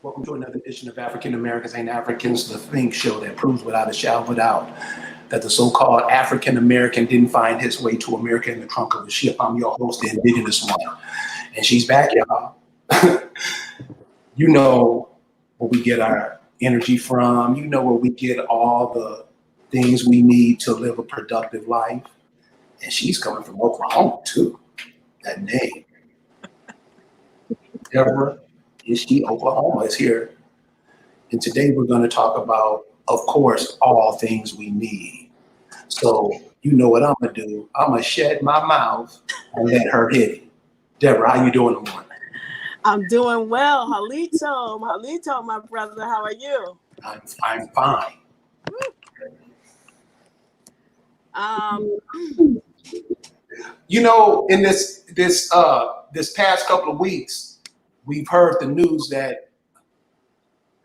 Welcome to another edition of African Americans Ain't Africans, the Think Show that proves without a shadow of a doubt that the so-called African American didn't find his way to America in the trunk of a ship. I'm your host, the Indigenous one, and she's back, y'all. You know where we get our energy from. You know where we get all the things we need to live a productive life. And she's coming from Oklahoma too. That name, Deborah Ishki Oklahumma, is here. And today we're going to talk about, of course, all things we need. So you know what I'm going to do. I'm going to shut my mouth and let her hit it. Deborah, how you doing this morning? I'm doing well. Halito, my brother. How are you? I'm fine. You know, in this past couple of weeks, we've heard the news that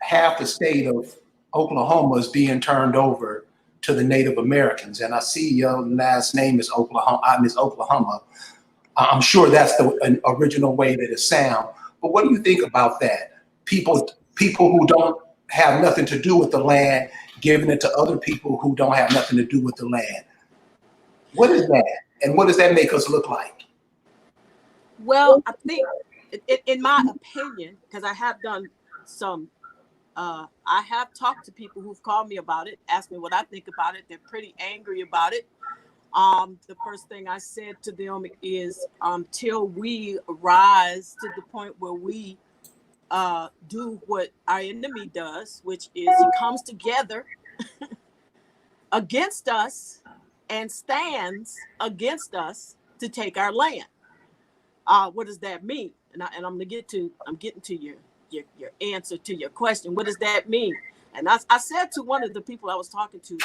half the state of Oklahoma is being turned over to the Native Americans. And I see your last name is Oklahoma. Miss Oklahoma. I'm sure that's an original way that it sounds. But what do you think about that? People who don't have nothing to do with the land, giving it to other people who don't have nothing to do with the land. What is that? And what does that make us look like? Well, I think, in my opinion, because I have done some, I have talked to people who've called me about it, asked me what I think about it. They're pretty angry about it. The first thing I said to them is, till we rise to the point where we do what our enemy does, which is he comes together against us and stands against us to take our land. What does that mean? And I'm getting to your answer to your question. What does that mean? And I said to one of the people I was talking to,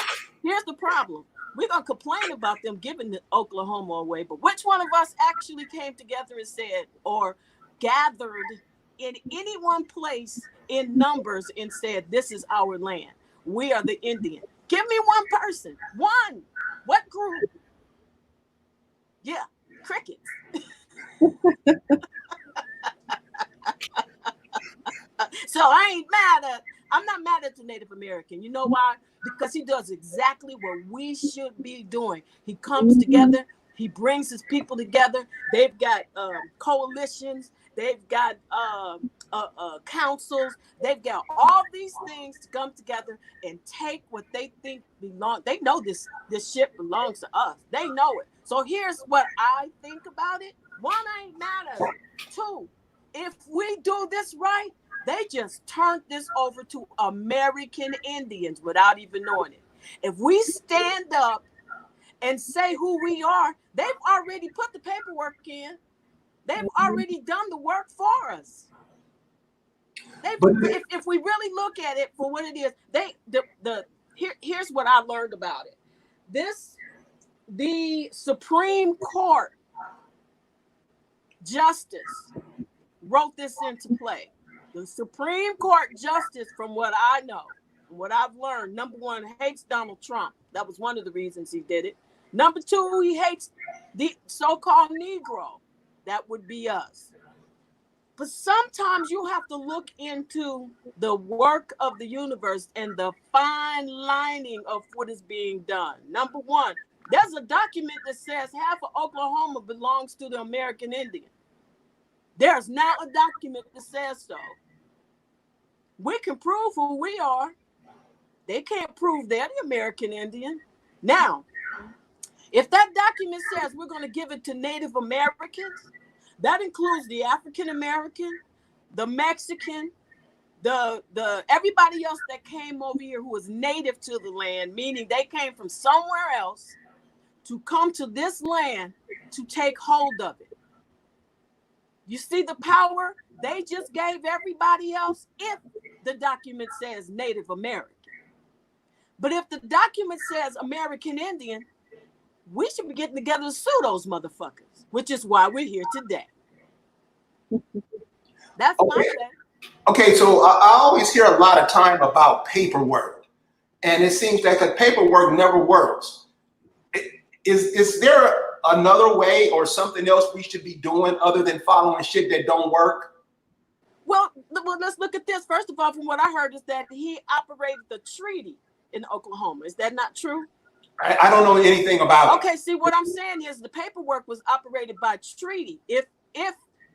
here's the problem. We're going to complain about them giving the Oklahoma away, but which one of us actually came together and said, or gathered in any one place in numbers and said, this is our land. We are the Indian. Give me one person. One. What group? Yeah, crickets. So I'm not mad at the Native American. You know why? Because he does exactly what we should be doing. He comes together. He brings his people together. They've got coalitions. They've got councils. They've got all these things to come together and take what they think belongs. They know this ship belongs to us. They know it. So here's what I think about it. One, I ain't mad at it. Two, if we do this right, they just turned this over to American Indians without even knowing it. If we stand up and say who we are, they've already put the paperwork in. They've already done the work for us. If we really look at it for what it is, here's what I learned about it. The Supreme Court justice wrote this into play. The Supreme Court justice, from what I know, what I've learned, number one, hates Donald Trump. That was one of the reasons he did it. Number two, he hates the so-called Negro. That would be us. But sometimes you have to look into the work of the universe and the fine lining of what is being done. Number one, there's a document that says half of Oklahoma belongs to the American Indian. There's now a document that says so. We can prove who we are. They can't prove they're the American Indian. Now, if that document says we're going to give it to Native Americans, that includes the African American, the Mexican, the everybody else that came over here who was native to the land, meaning they came from somewhere else to come to this land to take hold of it. You see the power they just gave everybody else if the document says Native American. But if the document says American Indian, we should be getting together to sue those motherfuckers, which is why we're here today. That's my thing. Okay, so I always hear a lot of time about paperwork, and it seems like the paperwork never works. Is there another way or something else we should be doing other than following shit that don't work? Well, Well, let's look at this. First of all, from what I heard is that he operated the treaty in Oklahoma. Is that not true? I don't know anything about it. Okay, see, what I'm saying is the paperwork was operated by treaty. If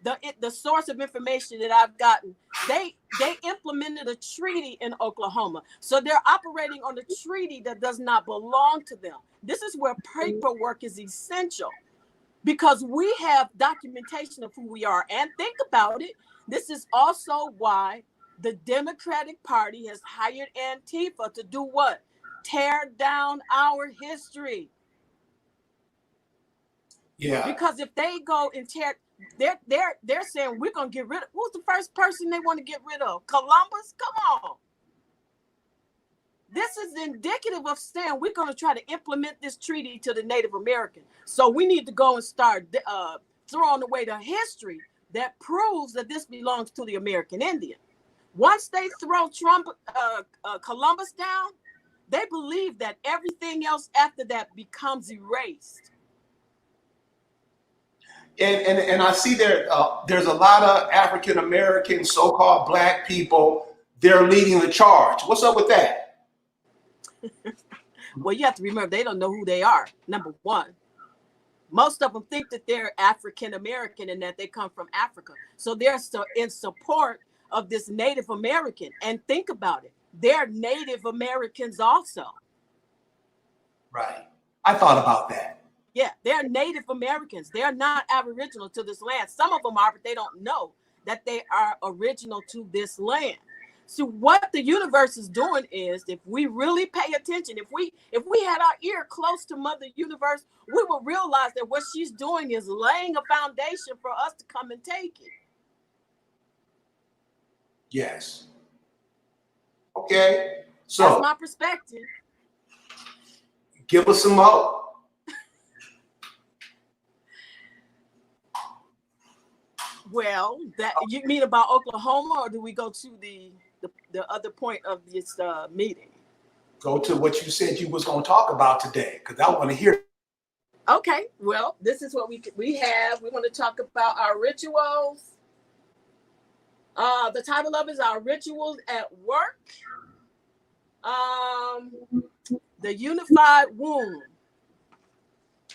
the source of information that I've gotten, they implemented a treaty in Oklahoma. So they're operating on a treaty that does not belong to them. This is where paperwork is essential, because we have documentation of who we are. And think about it. This is also why the Democratic Party has hired Antifa to do what? Tear down our history. Yeah. Because if they go and tear, they're saying we're gonna get rid of. Who's the first person they want to get rid of? Columbus? Come on. This is indicative of saying we're going to try to implement this treaty to the Native American. So we need to go and start throwing away the history that proves that this belongs to the American Indian. Once they throw Columbus down, they believe that everything else after that becomes erased. And I see there's a lot of African American, so-called black people. They're leading the charge. What's up with that? Well, you have to remember, they don't know who they are, number one. Most of them think that they're African American and that they come from Africa. So they're in support of this Native American. And think about it. They're Native Americans also. Right. I thought about that. Yeah, they're Native Americans. They're not aboriginal to this land. Some of them are, but they don't know that they are original to this land. So what the universe is doing is, if we really pay attention, if we had our ear close to Mother Universe, we will realize that what she's doing is laying a foundation for us to come and take it. Yes. Okay. So that's my perspective. Give us some hope. Well, that you mean about Oklahoma, or do we go to the other point of this meeting? Go to what you said you was going to talk about today, because I want to hear. Okay, well, this is what we have. We want to talk about our rituals. The title of it is Our Rituals at Work. The Unified Womb.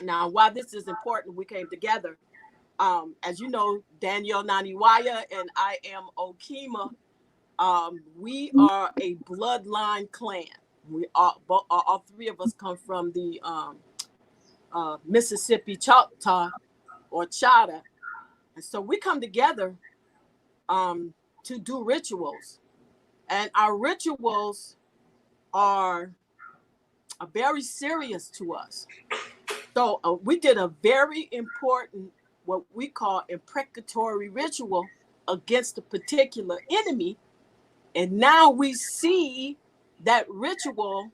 Now, why this is important, we came together. As you know, Danielle Naniwaya and I am Oklahumma. We are a bloodline clan. We are all three of us come from the Mississippi Choctaw or Chata, and so we come together to do rituals, and our rituals are very serious to us. So we did a very important, what we call imprecatory ritual against a particular enemy. And now we see that ritual,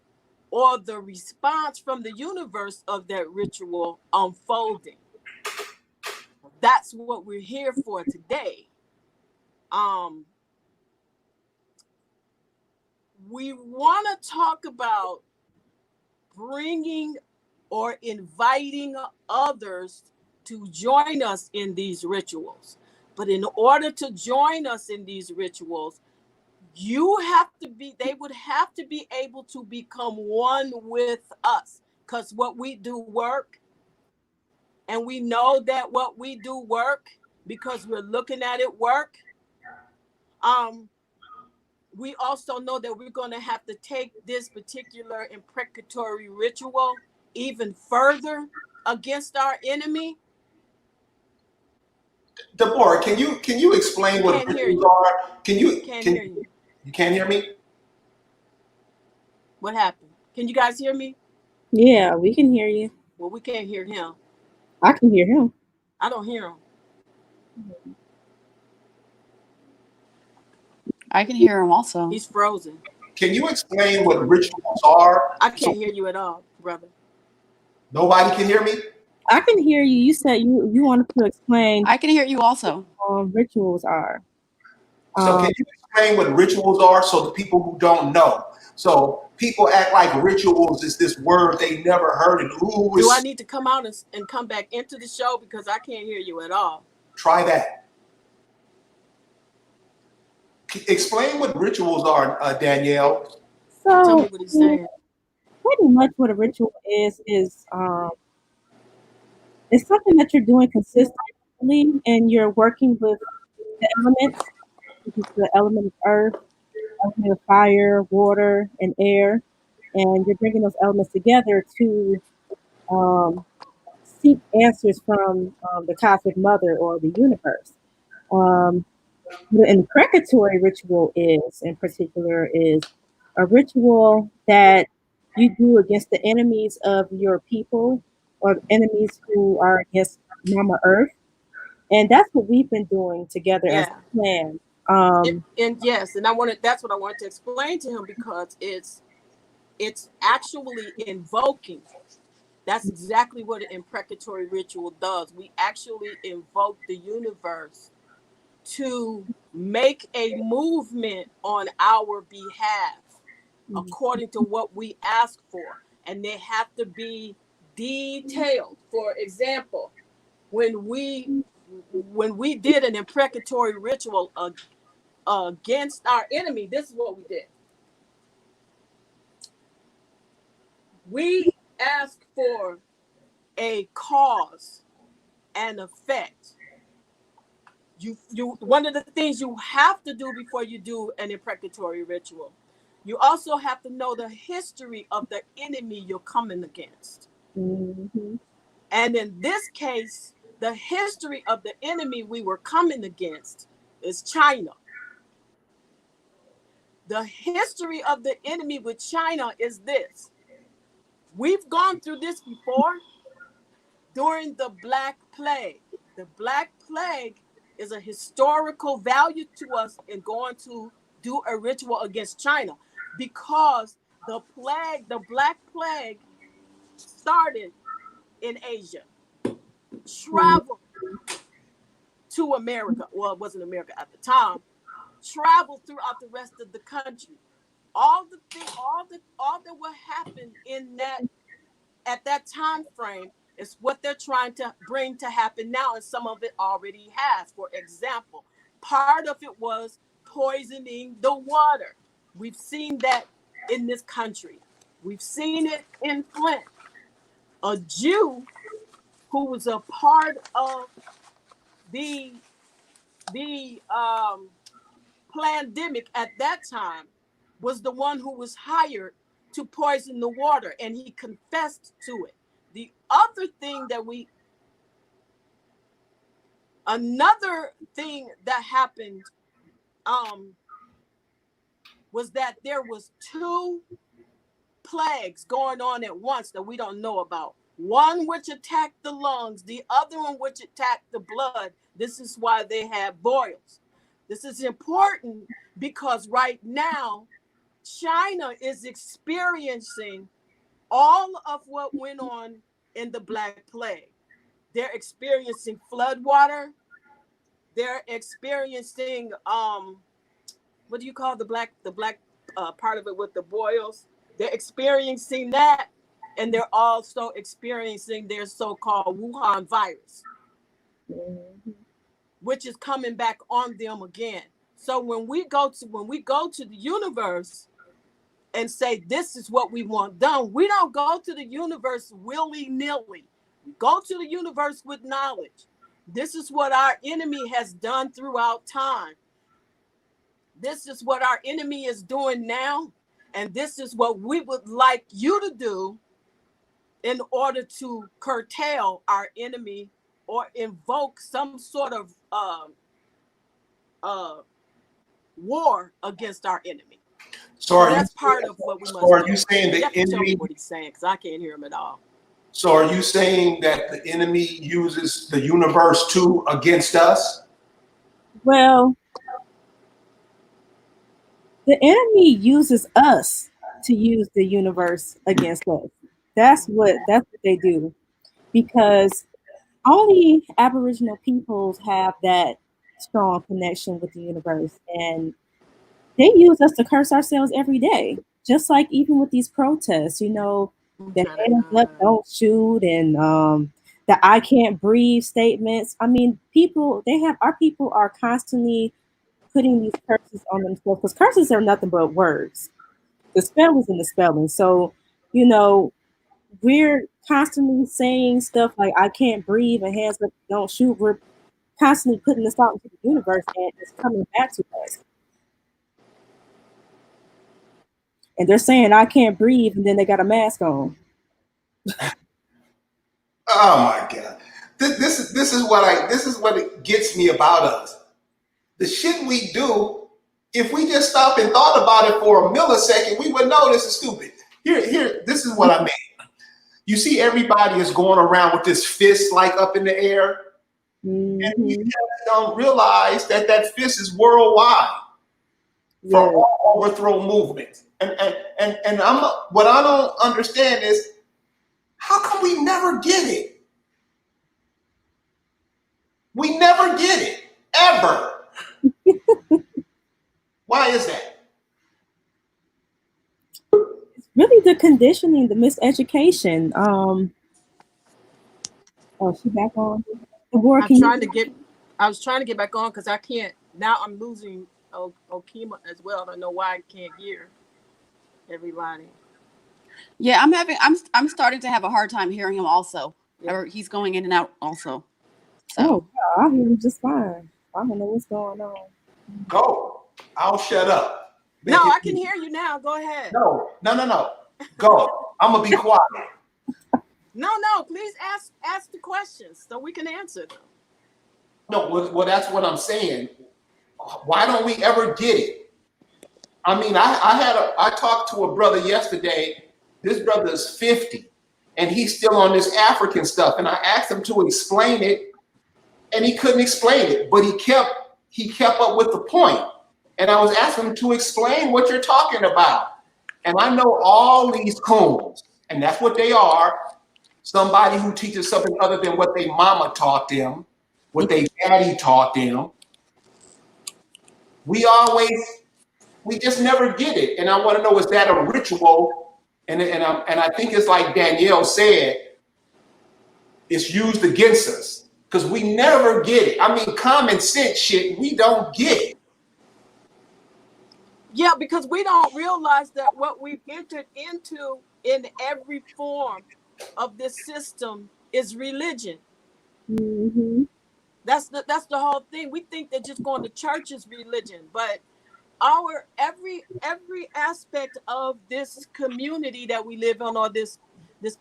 or the response from the universe of that ritual, unfolding. That's what we're here for today. We want to talk about bringing or inviting others to join us in these rituals. But in order to join us in these rituals, they would have to be able to become one with us, because what we do work, and we know that what we do work because we're looking at it work. We also know that we're going to have to take this particular imprecatory ritual even further against our enemy. Deborah, can you explain what rituals are? You can't hear me? What happened? Can you guys hear me? Yeah, we can hear you. Well, we can't hear him. I can hear him. I don't hear him. I can hear him also. He's frozen. Can you explain what rituals are? I can't hear you at all, brother. Nobody can hear me? I can hear you. You said you wanted to explain. I can hear you also. Rituals are. So can you explain what rituals are, so the people who don't know? So people act like rituals is this word they never heard. And do I need to come out and come back into the show, because I can't hear you at all? Try that. Explain what rituals are, Danielle. Tell me So what he's saying. pretty much what a ritual is it's something that you're doing consistently, and you're working with the elements, which is the element of earth, element of fire, water, and air, and you're bringing those elements together to um, seek answers from the cosmic mother or the universe. Um, the imprecatory ritual is, in particular, is a ritual that you do against the enemies of your people or enemies who are against Mama Earth, and that's what we've been doing together as Yeah. a clan. And yes, and I wanted that's what I wanted to explain to him because it's actually invoking. That's exactly what an imprecatory ritual does. We actually invoke the universe to make a movement on our behalf according to what we ask for. And they have to be detailed. For example, when we did an imprecatory ritual against our enemy, this is what we did. We asked for a cause and effect. You one of the things you have to do before you do an imprecatory ritual, you also have to know the history of the enemy you're coming against. Mm-hmm. And in this case, the history of the enemy we were coming against is China. The history of the enemy with China is this. We've gone through this before during the Black Plague. The Black Plague is a historical value to us in going to do a ritual against China because the Black Plague started in Asia, traveled to America. Well, it wasn't America at the time, traveled throughout the rest of the country. All that what happened in that at that time frame is what they're trying to bring to happen now, and some of it already has. For example, part of it was poisoning the water. We've seen that in this country. We've seen it in Flint. A Jew who was a part of the the pandemic at that time was the one who was hired to poison the water, and he confessed to it. The other thing that another thing that happened was that there was two plagues going on at once that we don't know about. One which attacked the lungs, the other one which attacked the blood. This is why they have boils. This is important because right now China is experiencing all of what went on in the Black Plague. They're experiencing flood water. They're experiencing what do you call the black part of it with the boils? They're experiencing that, and they're also experiencing their so-called Wuhan virus, which is coming back on them again. So when we go to the universe and say this is what we want done, we don't go to the universe willy-nilly. We go to the universe with knowledge. This is what our enemy has done throughout time. This is what our enemy is doing now. And this is what we would like you to do in order to curtail our enemy or invoke some sort of uh, war against our enemy. So So are you that's part of what we so must are do. you saying You the have to tell me enemy? what he's saying because I can't hear him at all. So are you saying that the enemy uses the universe too against us? Well, the enemy uses us to use the universe against us. That's what they do because only Aboriginal peoples have that strong connection with the universe, and they use us to curse ourselves every day. Just like even with these protests, the hands up, don't shoot, and the "I can't breathe" statements. I mean, our people are constantly putting these curses on themselves, because curses are nothing but words. The spell is in the spelling. So, we're constantly saying stuff like "I can't breathe" and "hands up, don't shoot." We're constantly putting this out into the universe, and it's coming back to us. And they're saying "I can't breathe," and then they got a mask on. Oh my God. This is what it gets me about us. The shit we do, if we just stopped and thought about it for a millisecond, we would know this is stupid. This is what I mean. You see, everybody is going around with this fist like up in the air, and we just don't realize that that fist is worldwide for all overthrow movements. And what I don't understand is, how come we never get it? We never get it, ever. Why is that? It's really the conditioning, the miseducation. Oh, she back on. Deborah, I was trying to get back on because I can't. Now I'm losing Oklahumma as well. I don't know why I can't hear everybody. Yeah, I'm starting to have a hard time hearing him also. Yeah. Or he's going in and out also. So. Oh, yeah, I hear him just fine. I don't know what's going on. Go. I'll shut up. No, I can hear you now. Go ahead. No. Go. I'm gonna be quiet. No. Please ask the questions so we can answer them. No, well, that's what I'm saying. Why don't we ever get it? I mean, I talked to a brother yesterday. This brother is 50, and he's still on this African stuff. And I asked him to explain it, and he couldn't explain it. But he kept up with the point. And I was asking him to explain what you're talking about. And I know all these coons, and that's what they are. Somebody who teaches something other than what their mama taught them, what their daddy taught them. We just never get it. And I want to know, is that a ritual? And I think it's like Danielle said, it's used against us because we never get it. I mean, common sense shit, we don't get it. Yeah, because we don't realize that what we've entered into in every form of this system is religion. Mm-hmm. That's the whole thing. We think that just going to church is religion, but our every aspect of this community that we live on, or this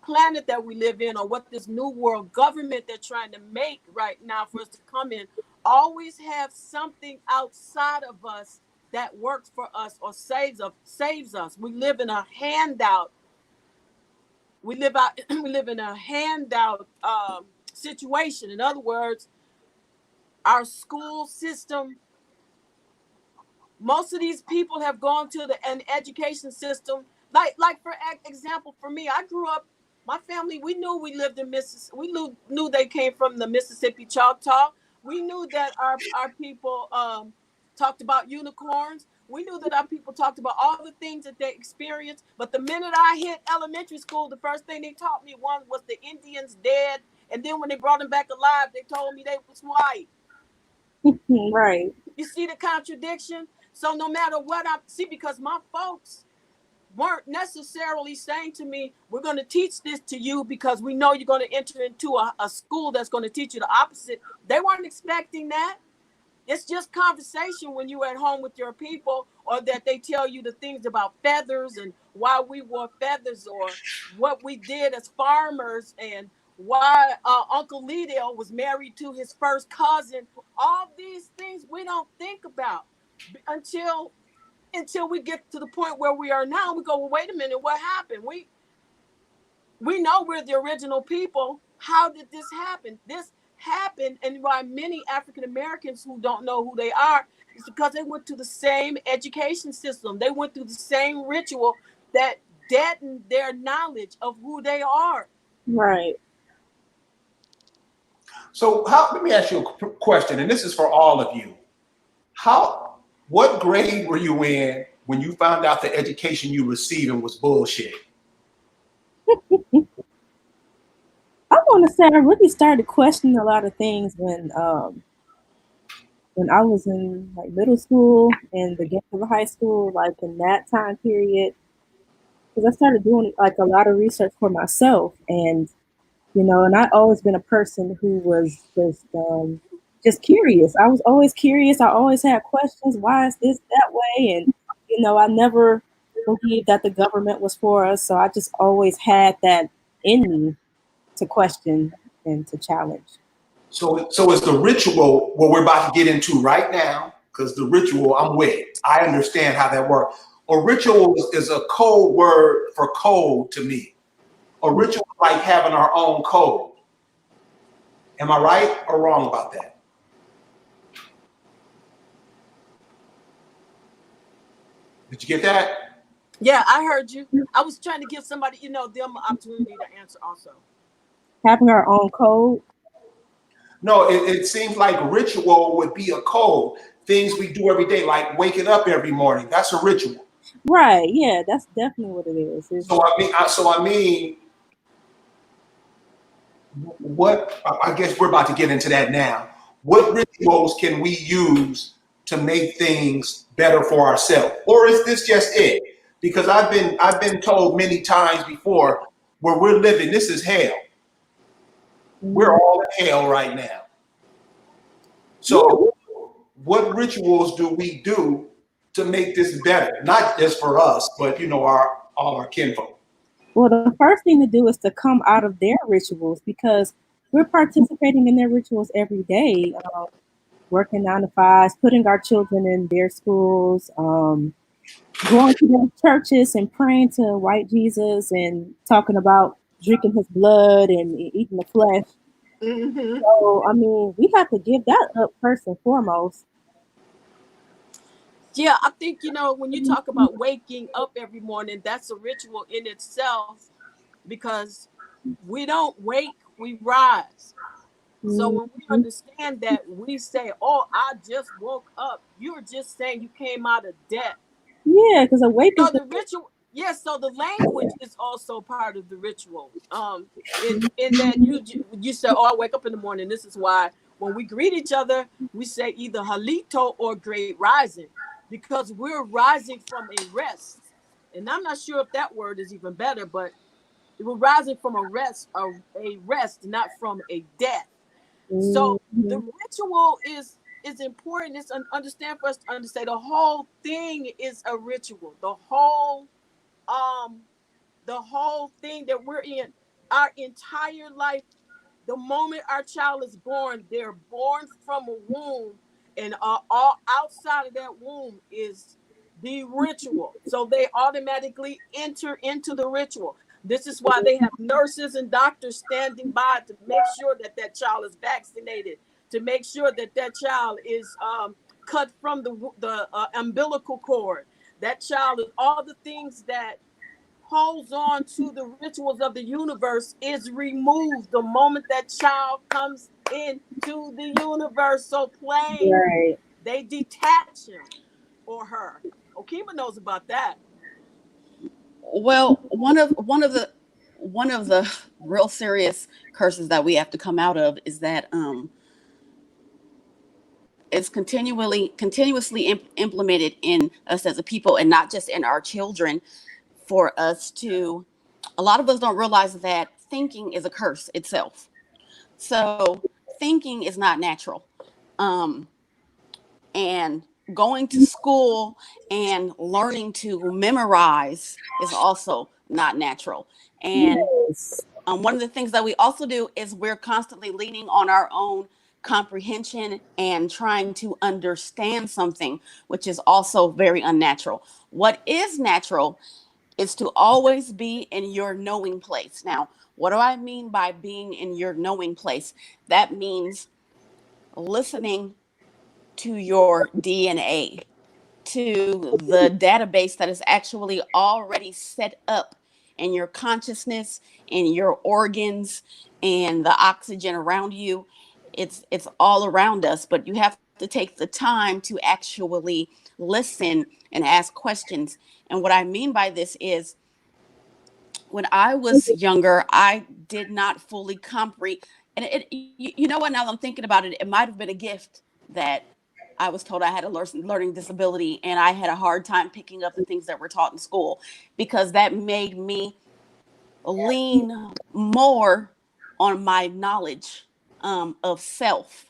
planet that we live in, or what this new world government they're trying to make right now for us to come in, always have something outside of us that works for us or saves us. We live in a handout. We live in a handout situation. In other words, our school system, most of these people have gone to an education system. Like for example, for me, I grew up, my family, we knew we lived in Mississippi. We knew they came from the Mississippi Choctaw. We knew that our people talked about unicorns. We knew that our people talked about all the things that they experienced. But the minute I hit elementary school, the first thing they taught me was the Indians dead. And then when they brought them back alive, they told me they was white. Right. You see the contradiction? So no matter what I see, because my folks weren't necessarily saying to me, we're going to teach this to you because we know you're going to enter into a school that's going to teach you the opposite. They weren't expecting that. It's just conversation when you're at home with your people, or that they tell you the things about feathers and why we wore feathers, or what we did as farmers, and why Uncle Liddell was married to his first cousin. All these things we don't think about until we get to the point where we are now. We go, well, wait a minute, what happened? We know we're the original people. How did this happen? This happened, and why many African Americans who don't know who they are is because they went to the same education system. They went through the same ritual that deadened their knowledge of who they are. Right. So let me ask you a question, and this is for all of you. What grade were you in when you found out the education you receiving was bullshit? I want to say I really started questioning a lot of things when when I was in like middle school and the beginning of high school, like in that time period, because I started doing like a lot of research for myself, and and I always been a person who was just curious. I was always curious. I always had questions. Why is this that way? And I never believed that the government was for us. So I just always had that in me to question and to challenge. So it's the ritual what we're about to get into right now, because the ritual I'm with. I understand how that works. A ritual is a code word for code to me. A ritual is like having our own code. Am I right or wrong about that? Did you get that? Yeah, I heard you. I was trying to give somebody, them opportunity to answer also. Having our own code. No, it seems like ritual would be a code. Things we do every day, like waking up every morning. That's a ritual. Right. Yeah, that's definitely what it is. So I mean, what I guess we're about to get into that now. What rituals can we use to make things better for ourselves, or is this just it? Because I've been told many times before, where we're living, this is hell. We're Mhm. all in hell right now. Yeah. So, what rituals do we do to make this better? Not just for us, but our all our kinfolk. Well, the first thing to do is to come out of their rituals because we're participating in their rituals every day, working 9 to 5s, putting our children in their schools, going to their churches and praying to white Jesus and talking about drinking his blood and eating the flesh. Hmm. So, I mean, we have to give that up first and foremost. Yeah, I think, when you talk about waking up every morning, that's a ritual in itself because we don't wake, we rise. So when we Mhm. understand that, we say, "Oh, I just woke up." You're just saying you came out of death. Yeah, because awake is So the the ritual, yes. So the language is also part of the ritual. In that you say, "Oh, I wake up in the morning." This is why when we greet each other, we say either "Halito" or "Great Rising," because we're rising from a rest. And I'm not sure if that word is even better, but we're rising from a rest, not from a death. So the Mhm. ritual is important. It's understand for us to understand the whole thing is a ritual. Um the whole thing that we're in, our entire life, the moment our child is born, they're born from a womb, and all outside of that womb is the ritual. So they automatically enter into the ritual. This is why they have nurses and doctors standing by to make sure that that child is vaccinated, to make sure that that child is cut from the umbilical cord. That child is all the things that holds on to the rituals of the universe is removed the moment that child comes into the universe. So plain, Right. they detach him or her. Okima knows about that. Well, one of the real serious curses that we have to come out of is that it's continuously implemented in us as a people, and not just in our children. For us to, a lot of us don't realize that thinking is a curse itself. So thinking is not natural. Um, and going to school and learning to memorize is also not natural. And Yes. one of the things that we also do is we're constantly leaning on our own comprehension and trying to understand something, which is also very unnatural. What is natural is to always be in your knowing place. Now, what do I mean by being in your knowing place? That means listening to your DNA, to the database that is actually already set up in your consciousness, in your organs, and the oxygen around you. It's all around us, but you have to take the time to actually listen and ask questions. And what I mean by this is, when I was younger, I did not fully comprehend. And you know what? Now that I'm thinking about it, it might have been a gift that I was told I had a learning disability, and I had a hard time picking up the things that were taught in school, because that made me lean more on my knowledge of self,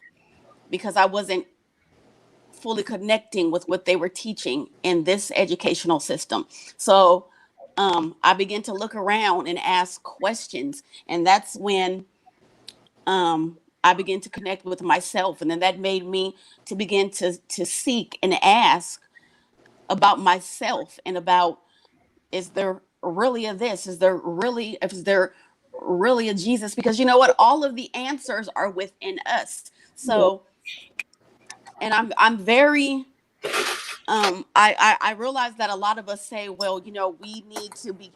because I wasn't fully connecting with what they were teaching in this educational system. So I began to look around and ask questions, and that's when I began to connect with myself, and then that made me to begin to seek and ask about myself, and about, is there really a this? Is there really a Jesus? Because you know what? All of the answers are within us. Yeah. So, and I'm very I realize that a lot of us say, well, we need to be,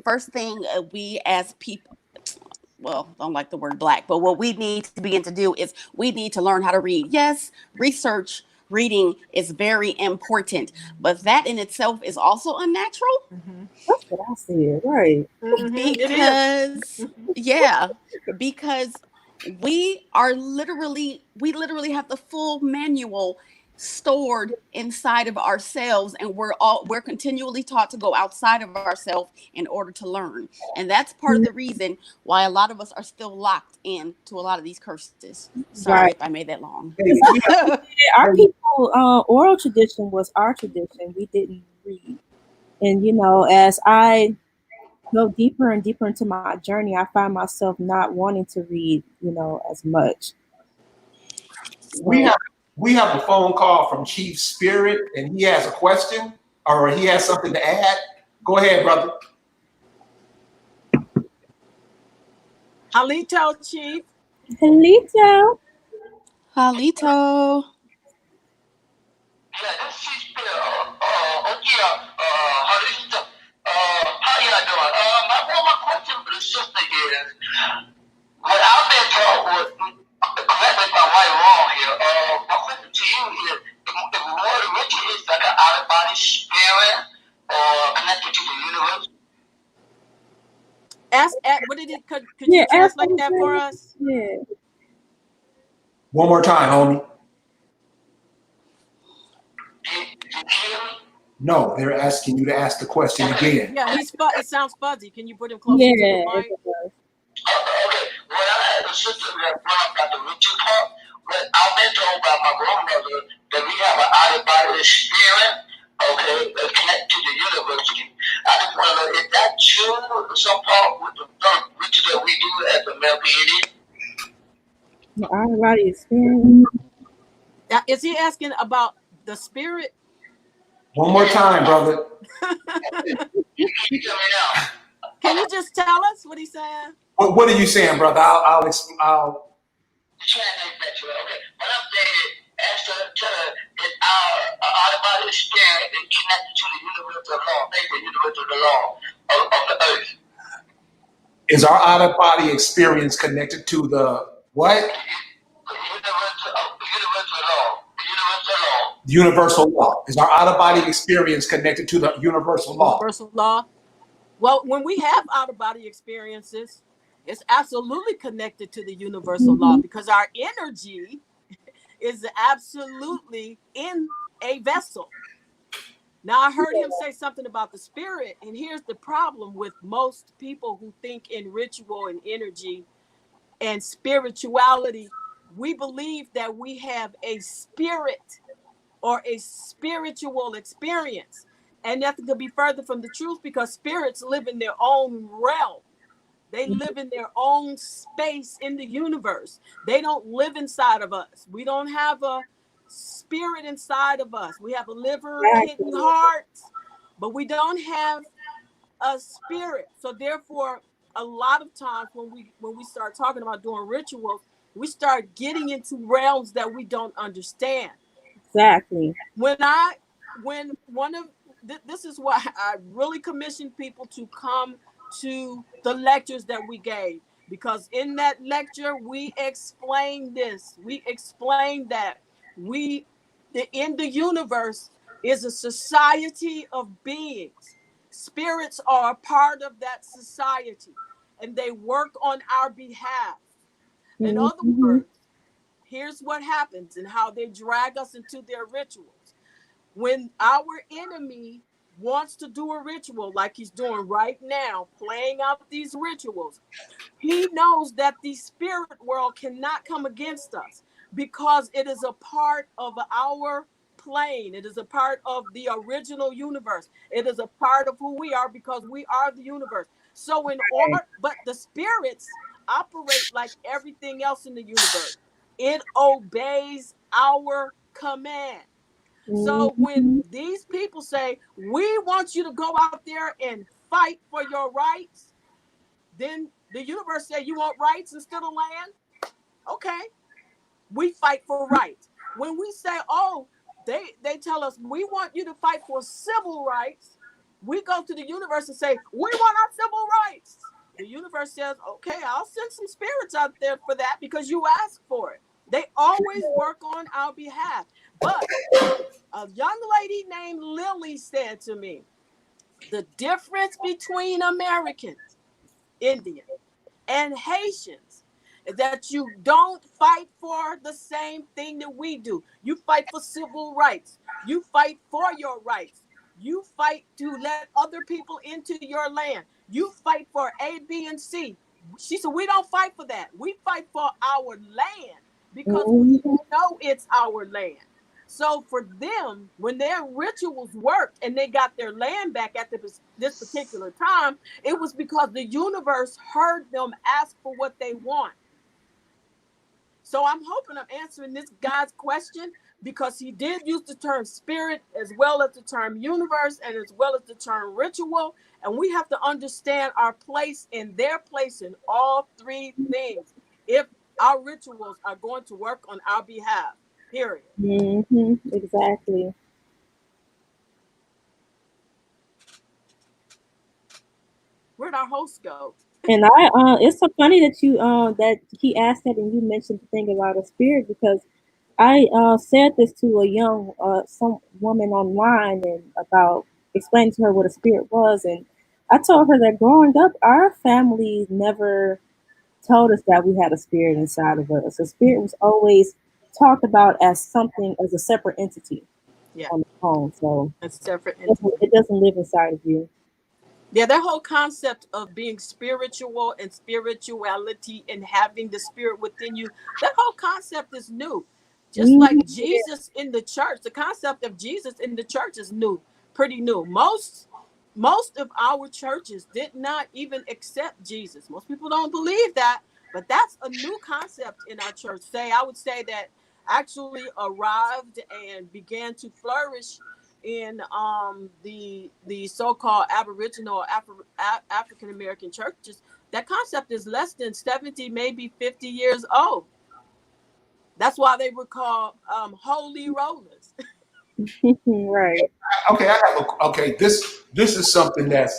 first thing, we as people, well, don't like the word black, but what we need to begin to do is we need to learn how to read. Yes, research reading is very important, but that in itself is also unnatural. That's what I said. Right. It is. Because, yeah, because we literally have the full manual stored inside of ourselves, and we're continually taught to go outside of ourselves in order to learn. And that's part of the reason why a lot of us are still locked into a lot of these curses. Sorry Right. if I made that long. Hey, we have, Our people, oral tradition was our tradition. We didn't read. And, as I go deeper and deeper into my journey, I find myself not wanting to read, as much. we So, have we have a phone call from Chief Spirit, and he has a question or he has something to add. Go ahead, brother. Halito, Chief. Helito. Halito. Yeah, this is yeah, Harita. How y'all doing? My question for the sister is, what I've been taught was, correct me if I'm right or wrong here. My question to you is, if Lord Richard is like an out of body spirit or connected to the universe. What did it? Could Yeah, you translate that for us? Yeah. One more time, homie. Did you hear me? No, they're asking you to ask the question again. Yeah, it sounds fuzzy. Can you put him closer to the Yeah. mic? Okay. When I had a sister that brought up the Richard part, but I've been told by my grandmother that we have an out of body spirit, okay, that connect to the university. I just want to know, is that true? Some part with the Richard that we do as a male being? The outer body experience. Is he asking about the spirit? One more time, brother. You tell me now. Can you just tell us what he's saying? What are you saying, brother? I'll Translate that to her. Okay. What I'm saying is, ask her, tell her that our out of body spirit is connected to the universal law, make the universal law of the earth. Is our out of body experience connected to the what? The universal law. The universal law. The universal law. Is our out of body experience connected to the universal law? Universal law. Well, when we have out of body experiences, it's absolutely connected to the universal law, because our energy is absolutely in a vessel. Now, I heard him say something about the spirit, and here's the problem with most people who think in ritual and energy and spirituality. We believe that we have a spirit or a spiritual experience, and nothing could be further from the truth, because spirits live in their own realm. They live in their own space in the universe. They don't live inside of us. We don't have a spirit inside of us. We have a liver, kidney, heart, but we don't have a spirit. So therefore, a lot of times when we start talking about doing rituals, we start getting into realms that we don't understand. Exactly. When one of this is why I really commissioned people to come to the lectures that we gave, because in that lecture we explained this. We explained that in the universe is a society of beings. Spirits are a part of that society, and they work on our behalf. In other Mm-hmm. words, here's what happens and how they drag us into their rituals. When our enemy wants to do a ritual like he's doing right now, playing out these rituals, he knows that the spirit world cannot come against us because it is a part of our plane. It is a part of the original universe. It is a part of who we are because we are the universe. So in order, but the spirits operate like everything else in the universe. It obeys our command. So when Mhm. these people say, we want you to go out there and fight for your rights, then the universe say, you want rights instead of land? Okay, we fight for rights. When we say, oh, they tell us we want you to fight for civil rights, we go to the universe and say, we want our civil rights. The universe says, okay, I'll send some spirits out there for that because you asked for it. They always work on our behalf. But a young lady named Lily said to me, the difference between Americans, Indians, and Haitians is that you don't fight for the same thing that we do. You fight for civil rights. You fight for your rights. You fight to let other people into your land. You fight for A, B, and C. She said, we don't fight for that. We fight for our land because we Mhm. know it's our land. So for them, when their rituals worked and they got their land back at this particular time, it was because the universe heard them ask for what they want. So I'm hoping I'm answering this guy's question because he did use the term spirit as well as the term universe and as well as the term ritual. And we have to understand our place and their place in all three things if our rituals are going to work on our behalf, period. Mhm. Exactly. Where'd our host go? And it's so funny that you that he asked that and you mentioned the thing about a spirit because I said this to a young some woman online and about explaining to her what a spirit was, and I told her that growing up, our family never told us that we had a spirit inside of us. A spirit was always talked about as something as a separate entity Yeah, on its own, so it's different it entity. doesn't live inside of you. Yeah, that whole concept of being spiritual and spirituality and having the spirit within you, that whole concept is new. Just Mhm. like Jesus in the church, the concept of Jesus in the church is new, pretty new. Most of our churches did not even accept Jesus. Most people don't believe that, but that's a new concept in our church. I would say that actually arrived and began to flourish in the so-called Aboriginal or African American churches. That concept is less than 70, maybe 50 years old. That's why they were called holy rollers. Right. Okay, okay. This is something that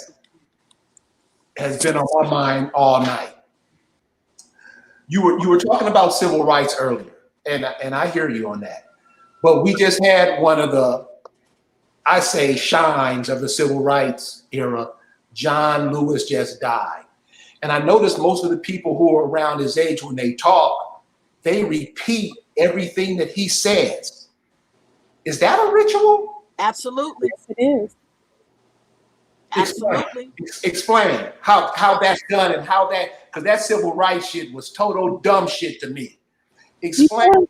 has been on my mind all night. You were talking about civil rights earlier, and I hear you on that. But we just had one of the, I say, shines of the civil rights era. John Lewis just died, and I noticed most of the people who are around his age when they talk, they repeat everything that he says. Is that a ritual? Absolutely. Yes, it is. Explain. Absolutely. Explain how that's done and how that, because that civil rights shit was total dumb shit to me. Explain Because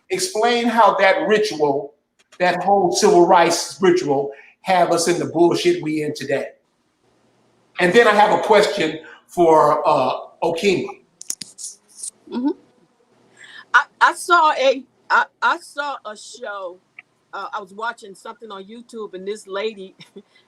explain how that ritual, that whole civil rights ritual, have us in the bullshit we in today. And then I have a question for Okima. Mhm. I saw a show. I was watching something on YouTube, and this lady,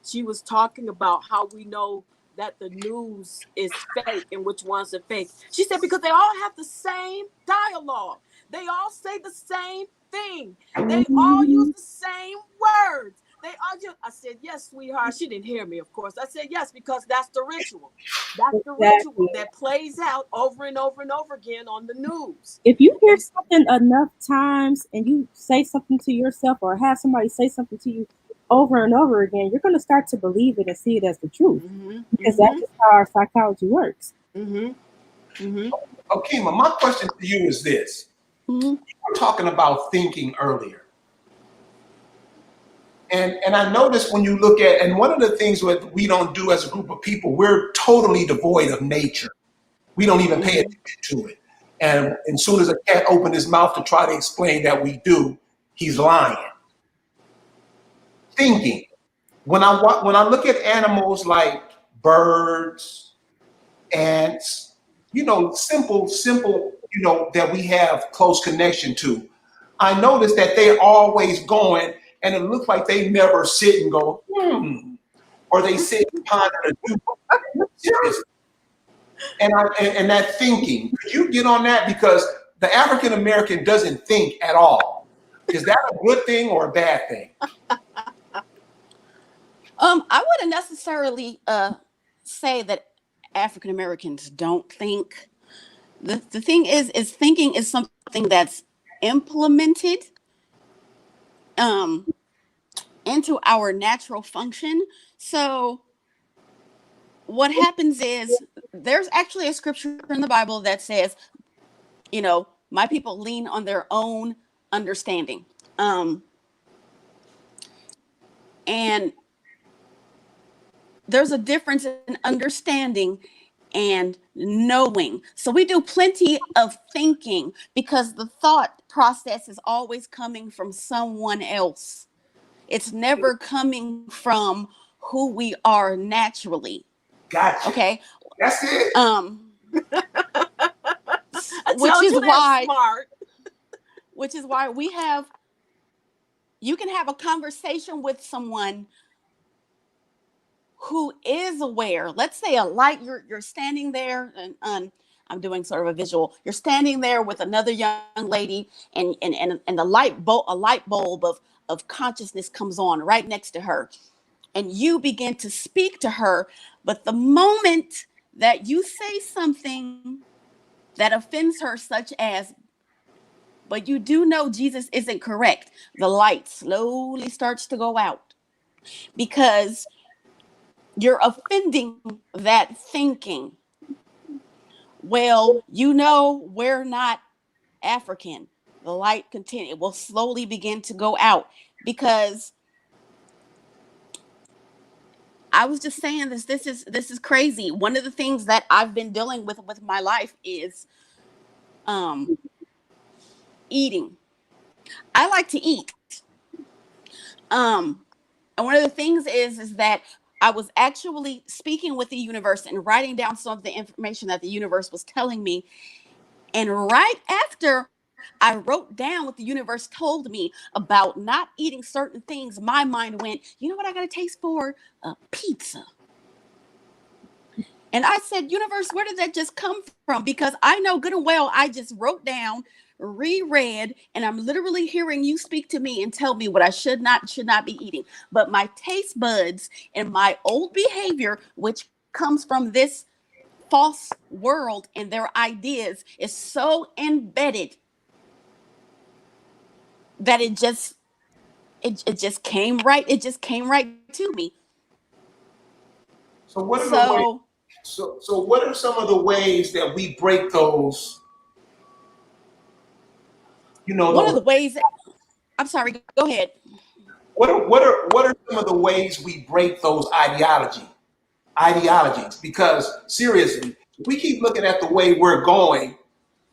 she was talking about how we know that the news is fake and which ones are fake. She said because they all have the same dialogue. They all say the same thing. They all use mhm, the same words. They all just. I said yes, sweetheart. She didn't hear me, of course. I said yes because that's the ritual. That's the ritual exactly. that plays out over and over and over again on the news. If you hear And something enough times and you say something to yourself or have somebody say something to you over and over again, you're going to start to believe it and see it as the truth mhm, because that's mhm, just how our psychology works. mhm, mhm. Okima, my question to you is this. We were talking about thinking earlier. And I noticed when you look at, and one of the things that we don't do as a group of people, we're totally devoid of nature. We don't even pay attention to it. And as soon as a cat opens his mouth to try to explain that we do, he's lying. Thinking. When I look at animals like birds, ants, simple, that we have close connection to, I notice that they're always going, and it looks like they never sit and go, or they sit and ponder and do. Seriously. And that thinking, could you get on that? Because the African American doesn't think at all. Is that a good thing or a bad thing? I wouldn't necessarily say that African Americans don't think. The thing is thinking is something that's implemented into our natural function. So what happens is there's actually a scripture in the Bible that says, my people lean on their own understanding. And there's a difference in understanding and knowing. So we do plenty of thinking because the thought process is always coming from someone else. It's never coming from who we are naturally. Gotcha. Okay. That's it. Which is why you can have a conversation with someone who is aware. Let's say a light, you're standing there, and I'm doing sort of a visual. You're standing there with another young lady, and a light bulb of consciousness comes on right next to her, and you begin to speak to her. But the moment that you say something that offends her, such as, but you do know Jesus isn't correct, the light slowly starts to go out because you're offending that thinking. Well, we're not African. The light it will slowly begin to go out because I was just saying this is crazy. One of the things that I've been dealing with my life is eating. I like to eat. And one of the things is that I was actually speaking with the universe and writing down some of the information that the universe was telling me. And right after I wrote down what the universe told me about not eating certain things, my mind went, you know what I got a taste for? Pizza. And I said, universe, where did that just come from? Because I know good and well I just wrote down, reread, and I'm literally hearing you speak to me and tell me what I should not be eating. But my taste buds and my old behavior, which comes from this false world and their ideas, is so embedded that it just came right. It just came right to me. So what are some of the ways that we break those? One of the ways. I'm sorry. Go ahead. What are some of the ways we break those ideologies? Because seriously, we keep looking at the way we're going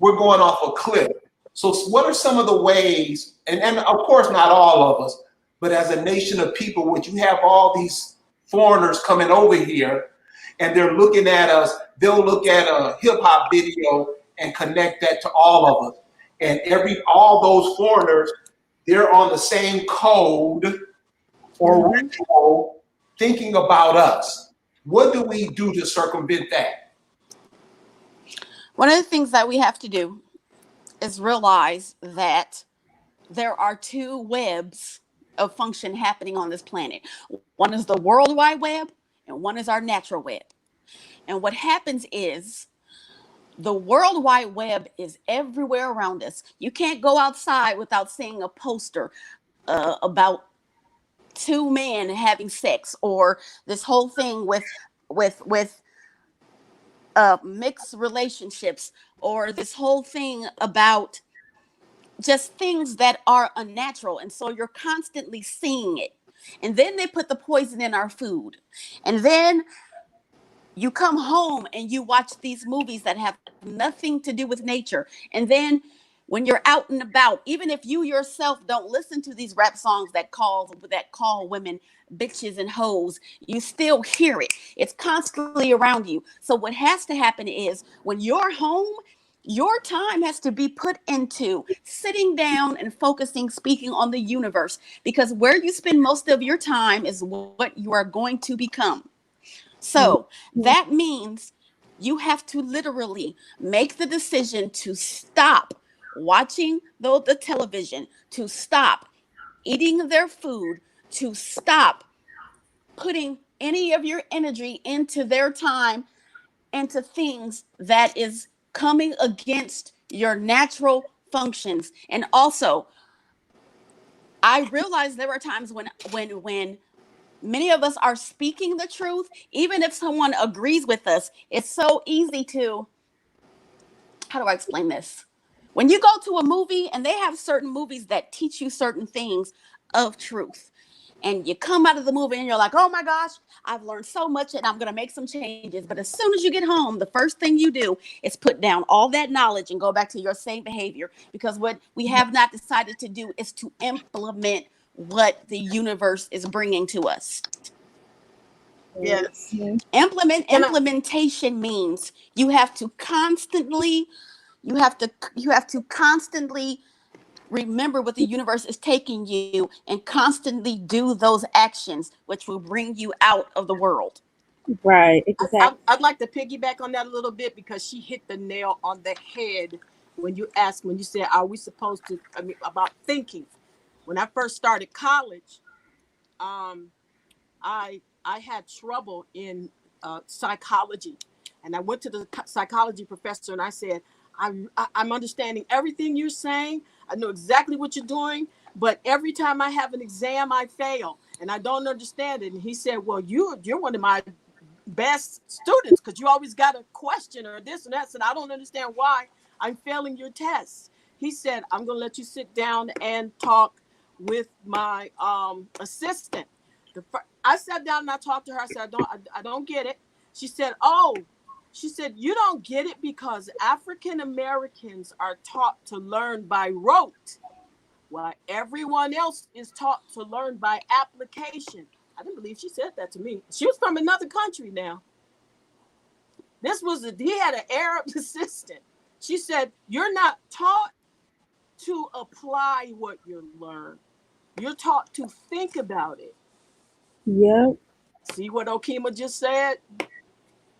off a cliff. So what are some of the ways, and of course not all of us, but as a nation of people, which you have all these foreigners coming over here and they're looking at us, they'll look at a hip hop video and connect that to all of us. And all those foreigners, they're on the same code or ritual thinking about us. What do we do to circumvent that? One of the things that we have to do is realize that there are two webs of function happening on this planet. One is the World Wide Web and one is our natural web. And what happens is the World Wide Web is everywhere around us. You can't go outside without seeing a poster about two men having sex, or this whole thing with mixed relationships, or this whole thing about just things that are unnatural. And so you're constantly seeing it. And then they put the poison in our food. And then you come home and you watch these movies that have nothing to do with nature. And then when you're out and about, even if you yourself don't listen to these rap songs that call women bitches and hoes, you still hear it. It's constantly around you. So what has to happen is when you're home, your time has to be put into sitting down and focusing, speaking on the universe, because where you spend most of your time is what you are going to become. So Mhm. that means you have to literally make the decision to stop watching the television, to stop eating their food, to stop putting any of your energy into their time, into things that is coming against your natural functions. And also, I realize there are times when many of us are speaking the truth, even if someone agrees with us. It's so easy to, how do I explain this? When you go to a movie and they have certain movies that teach you certain things of truth, and you come out of the movie and you're like, oh my gosh, I've learned so much and I'm going to make some changes. But as soon as you get home, the first thing you do is put down all that knowledge and go back to your same behavior, because what we have not decided to do is to implement what the universe is bringing to us. Yes. Mhm. Can I? Implementation means you have to constantly remember what the universe is taking you and constantly do those actions, which will bring you out of the world. Right, exactly. I'd like to piggyback on that a little bit because she hit the nail on the head when you said, "Are we supposed to?" I mean, about thinking. When I first started college, um, I had trouble in psychology, and I went to the psychology professor and I said, I'm understanding everything you're saying. I know exactly what you're doing, but every time I have an exam, I fail, and I don't understand it." And he said, "Well, you're one of my best students because you always got a question or this and that." And I don't understand why I'm failing your tests. He said, "I'm going to let you sit down and talk with my assistant." I sat down and I talked to her. I said, I don't get it." She said, "Oh," she said, "you don't get it because African Americans are taught to learn by rote, while everyone else is taught to learn by application." I didn't believe she said that to me. She was from another country now. He had an Arab assistant. She said, "You're not taught to apply what you learn. You're taught to think about it." Yep, See what Okima just said?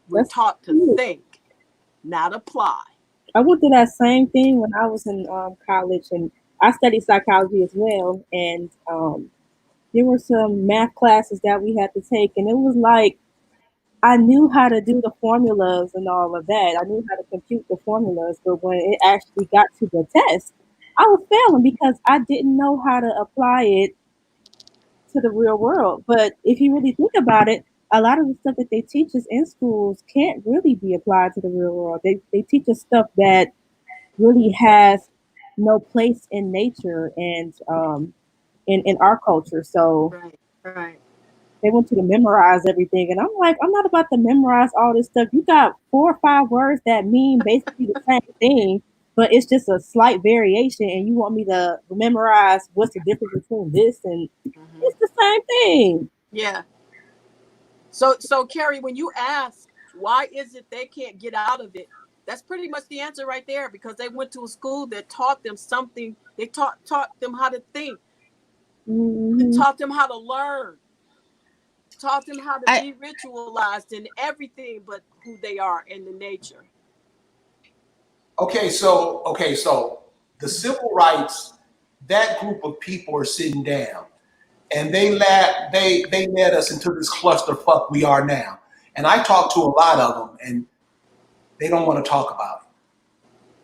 We're that's taught to true. think, not apply. I went through that same thing when I was in college, and I studied psychology as well. And there were some math classes that we had to take, and it was like I knew how to do the formulas and all of that. I knew how to compute the formulas, but when it actually got to the test, I was failing because I didn't know how to apply it to the real world. But if you really think about it, a lot of the stuff that they teach us in schools can't really be applied to the real world. They teach us stuff that really has no place in nature and in our culture. So Right, right. they want you to memorize everything. And I'm like, I'm not about to memorize all this stuff. You got 4 or 5 words that mean basically the same thing, but it's just a slight variation. And you want me to memorize what's the difference between this and Mm-hmm. it's the same thing. Yeah. So Carrie, when you ask why is it they can't get out of it, that's pretty much the answer right there. Because they went to a school that taught them something. They taught them how to think. It Hmm. taught them how to learn. Taught them how to I be ritualized in everything but who they are in the nature. Okay, so the civil rights, that group of people are sitting down, and they led us into this clusterfuck we are now. And I talk to a lot of them, and they don't want to talk about it.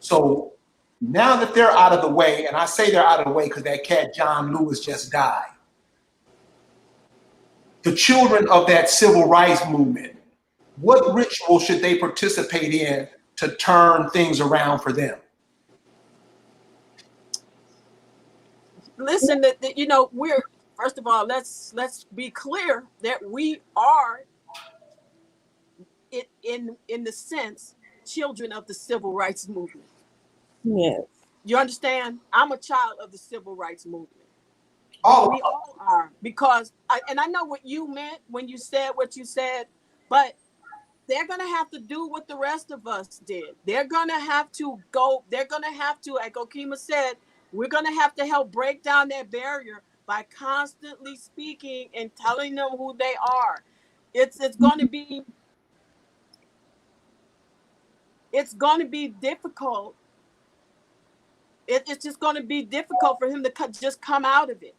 So now that they're out of the way, and I say they're out of the way because that cat John Lewis just died. The children of that civil rights movement, what ritual should they participate in to turn things around for them? listen, that you know, we're first of all, let's be clear that we are in the sense children of the civil rights movement. Yes. You understand? I'm a child of the civil rights movement. All We all are, because I know what you meant when you said what you said, but they're going to have to do what the rest of us did. They're going to have to go. They're going to have to, like Oklahumma said, we're going to have to help break down that barrier by constantly speaking and telling them who they are. It's going to be difficult. It's just going to be difficult for him to just come out of it.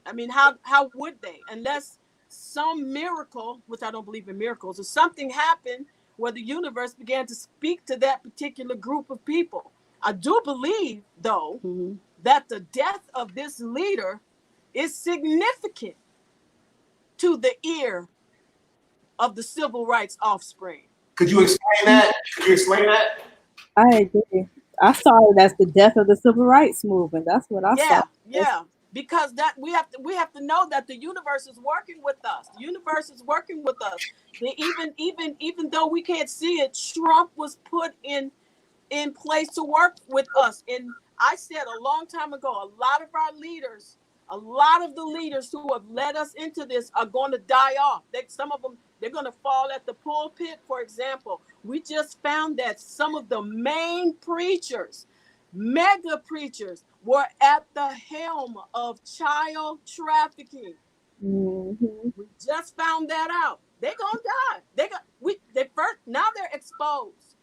I mean, how would they, unless some miracle, which I don't believe in miracles, or something happened where the universe began to speak to that particular group of people. I do believe, though, that the death of this leader is significant to the ear of the civil rights offspring. Could you explain that? Could you explain that? I agree. I saw it as the death of the civil rights movement. That's what I saw. Yeah. Because that we have to know that the universe is working with us. The universe is working with us. Even though we can't see it, Trump was put in place to work with us. And I said a long time ago, a lot of the leaders who have led us into this are going to die off. Some of them, they're going to fall at the pulpit. For example, we just found that some of the main preachers, mega preachers, were at the helm of child trafficking. Mm-hmm. We just found that out. They're gonna die. Now they're exposed.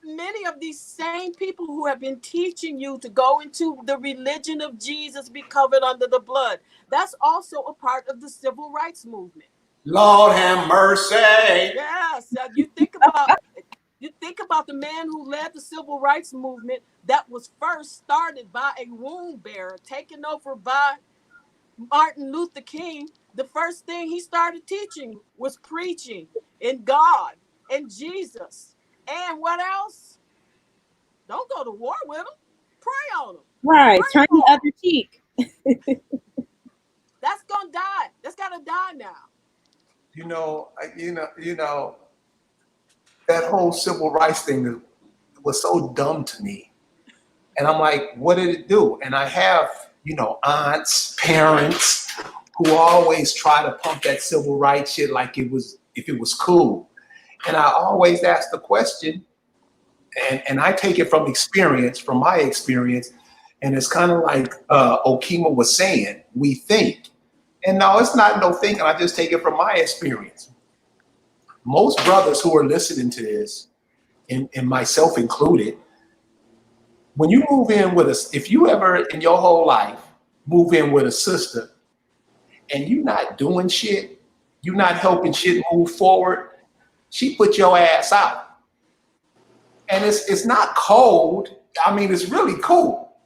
Many of these same people who have been teaching you to go into the religion of Jesus, be covered under the blood, that's also a part of the civil rights movement. Lord have mercy. Yes, you think about the man who led the civil rights movement that was first started by a wound bearer, taken over by Martin Luther King. The first thing he started teaching was preaching in God and Jesus. And what else? Don't go to war with them. Pray on them. Right. Pray Turn the for them. other cheek. That's gonna die. That's gotta die now. That whole civil rights thing was so dumb to me. And I'm like, what did it do? And I have, aunts, parents who always try to pump that civil rights shit like if it was cool. And I always ask the question, and I take it from my experience, and it's kind of like Oklahumma was saying, we think. And no, it's not no thinking, I just take it from my experience. Most brothers who are listening to this, and myself included, when you move in with us, if you ever in your whole life move in with a sister and you're not doing shit, you're not helping shit move forward, she put your ass out. And it's not cold. I mean, it's really cool.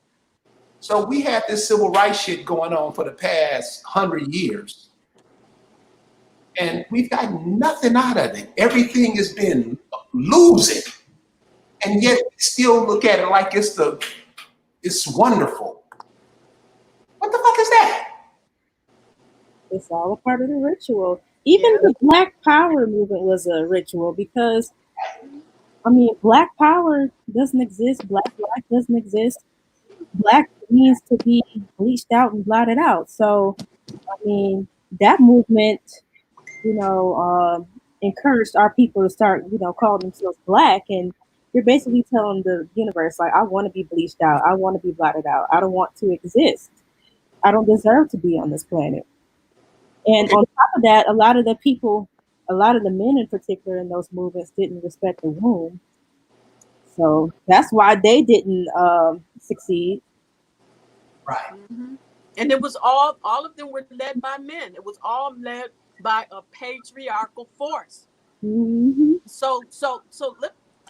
So we had this civil rights shit going on for the past 100 years. And we've got nothing out of it. Everything has been losing. And yet we still look at it like it's wonderful. What the fuck is that? It's all a part of the ritual. Even the Black Power movement was a ritual because, I mean, Black Power doesn't exist. Black life doesn't exist. Black means to be bleached out and blotted out. So, I mean, that movement, encouraged our people to start, calling themselves Black. And you're basically telling the universe, like, I want to be bleached out. I want to be blotted out. I don't want to exist. I don't deserve to be on this planet. And Okay. on top of that, a lot of the men in particular in those movements didn't respect the womb. So that's why they didn't succeed. Right. Mm-hmm. And it was all of them were led by men. It was all led by a patriarchal force. Mm-hmm. So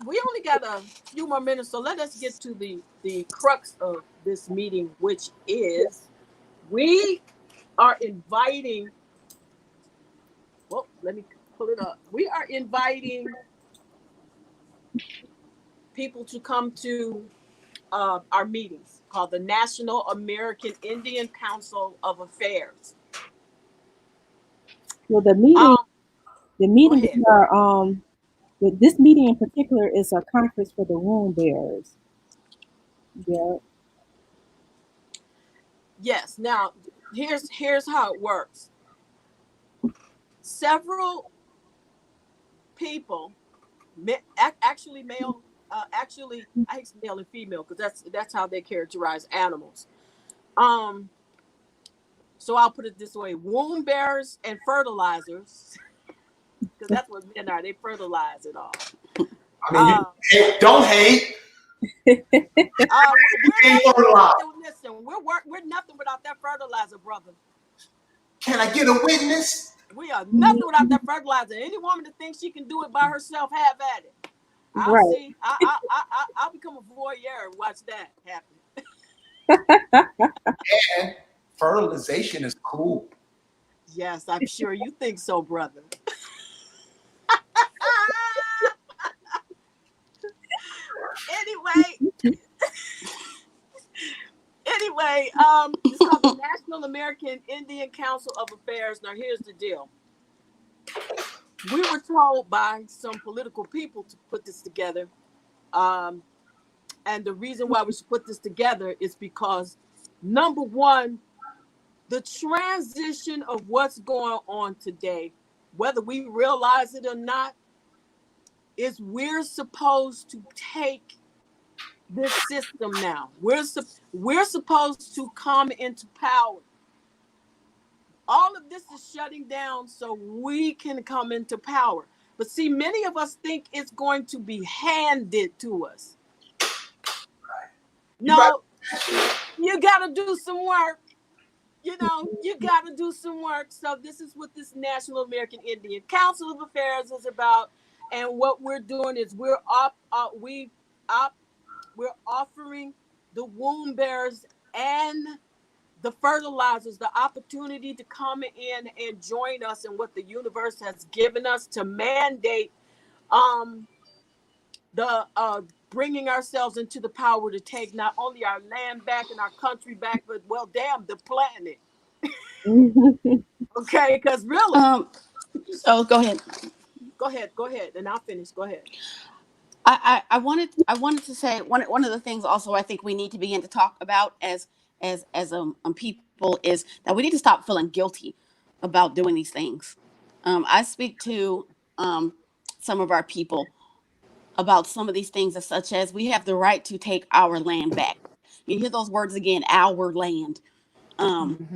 we only got a few more minutes, so let us get to the crux of this meeting, which is we are inviting. Well, let me pull it up. We are inviting people to come to our meetings. called the National American Indian Council of Affairs. Well, the Um, Go meetings ahead. are this meeting in particular is a conference for the wound bearers. Yeah. Yes. Now, here's how it works. Several people, actually male, actually I hate male and female because that's how they characterize animals. Um, so I'll put it this way: womb bearers and fertilizers, because that's what men are. They fertilize it all. I mean, Uh, don't hate. we're Ain't nothing fertilizer. without. Listen, we're nothing without that fertilizer, brother. Can I get a witness? We are nothing without that fertilizer. Any woman that thinks she can do it by herself, have at it. I'll Right. see. I'll become a voyeur and watch that happen. And fertilization is cool. Yes, I'm sure you think so, brother. anyway, it's called the National American Indian Council of Affairs. Now, here's the deal. We were told by some political people to put this together. And the reason why we should put this together is because, number one, the transition of what's going on today, whether we realize it or not, is we're supposed to take this system now. We're supposed to come into power. All of this is shutting down so we can come into power. But see, many of us think it's going to be handed to us. No, you got to do some work. You got to do some work. So this is what this National American Indian Council of Affairs is about. And what we're doing is we're offering the womb bearers and the fertilizers the opportunity to come in and join us in what the universe has given us to mandate the bringing ourselves into the power to take not only our land back and our country back, but well, damn, the planet. Okay, because really, So go ahead. go ahead, and I'll finish. Go ahead. I wanted to say one of the things also I think we need to begin to talk about as people is that we need to stop feeling guilty about doing these things. I speak to some of our people about some of these things, as such as we have the right to take our land back. You hear those words again, our land.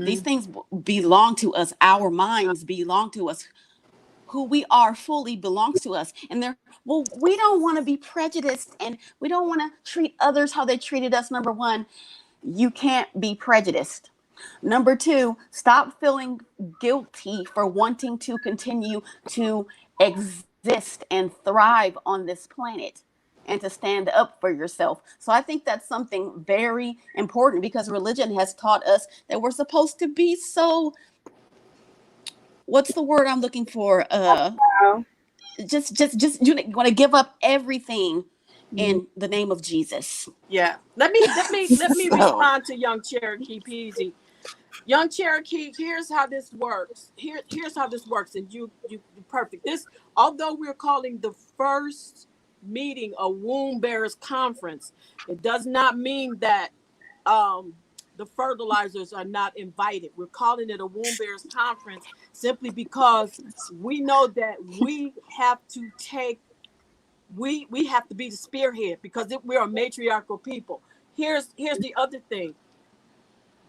These Mm-hmm. things belong to us. Our minds belong to us. Who we are fully belongs to us. And they're, well, we don't want to be prejudiced and we don't want to treat others how they treated us. Number one, you can't be prejudiced. Number two, stop feeling guilty for wanting to continue to exist and thrive on this planet and to stand up for yourself. So I think that's something very important because religion has taught us that we're supposed to be so, what's the word I'm looking for? Wow. Just you want to give up everything Mhm. in the name of Jesus. Yeah. Let me So, respond to young Cherokee Peasy. Young Cherokee, here's how this works. Here's how this works, and you perfect. This, although we're calling the first meeting a womb bearers conference, it does not mean that um, the fertilizers are not invited. We're calling it a womb bearers conference simply because we know that we have to be the spearhead because we're a matriarchal people. Here's the other thing.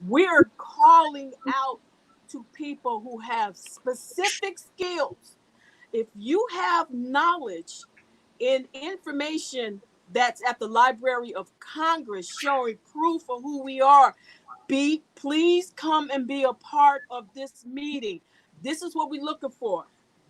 We're calling out to people who have specific skills. If you have knowledge in information that's at the Library of Congress showing proof of who we are, please come and be a part of this meeting. This is what we're looking for.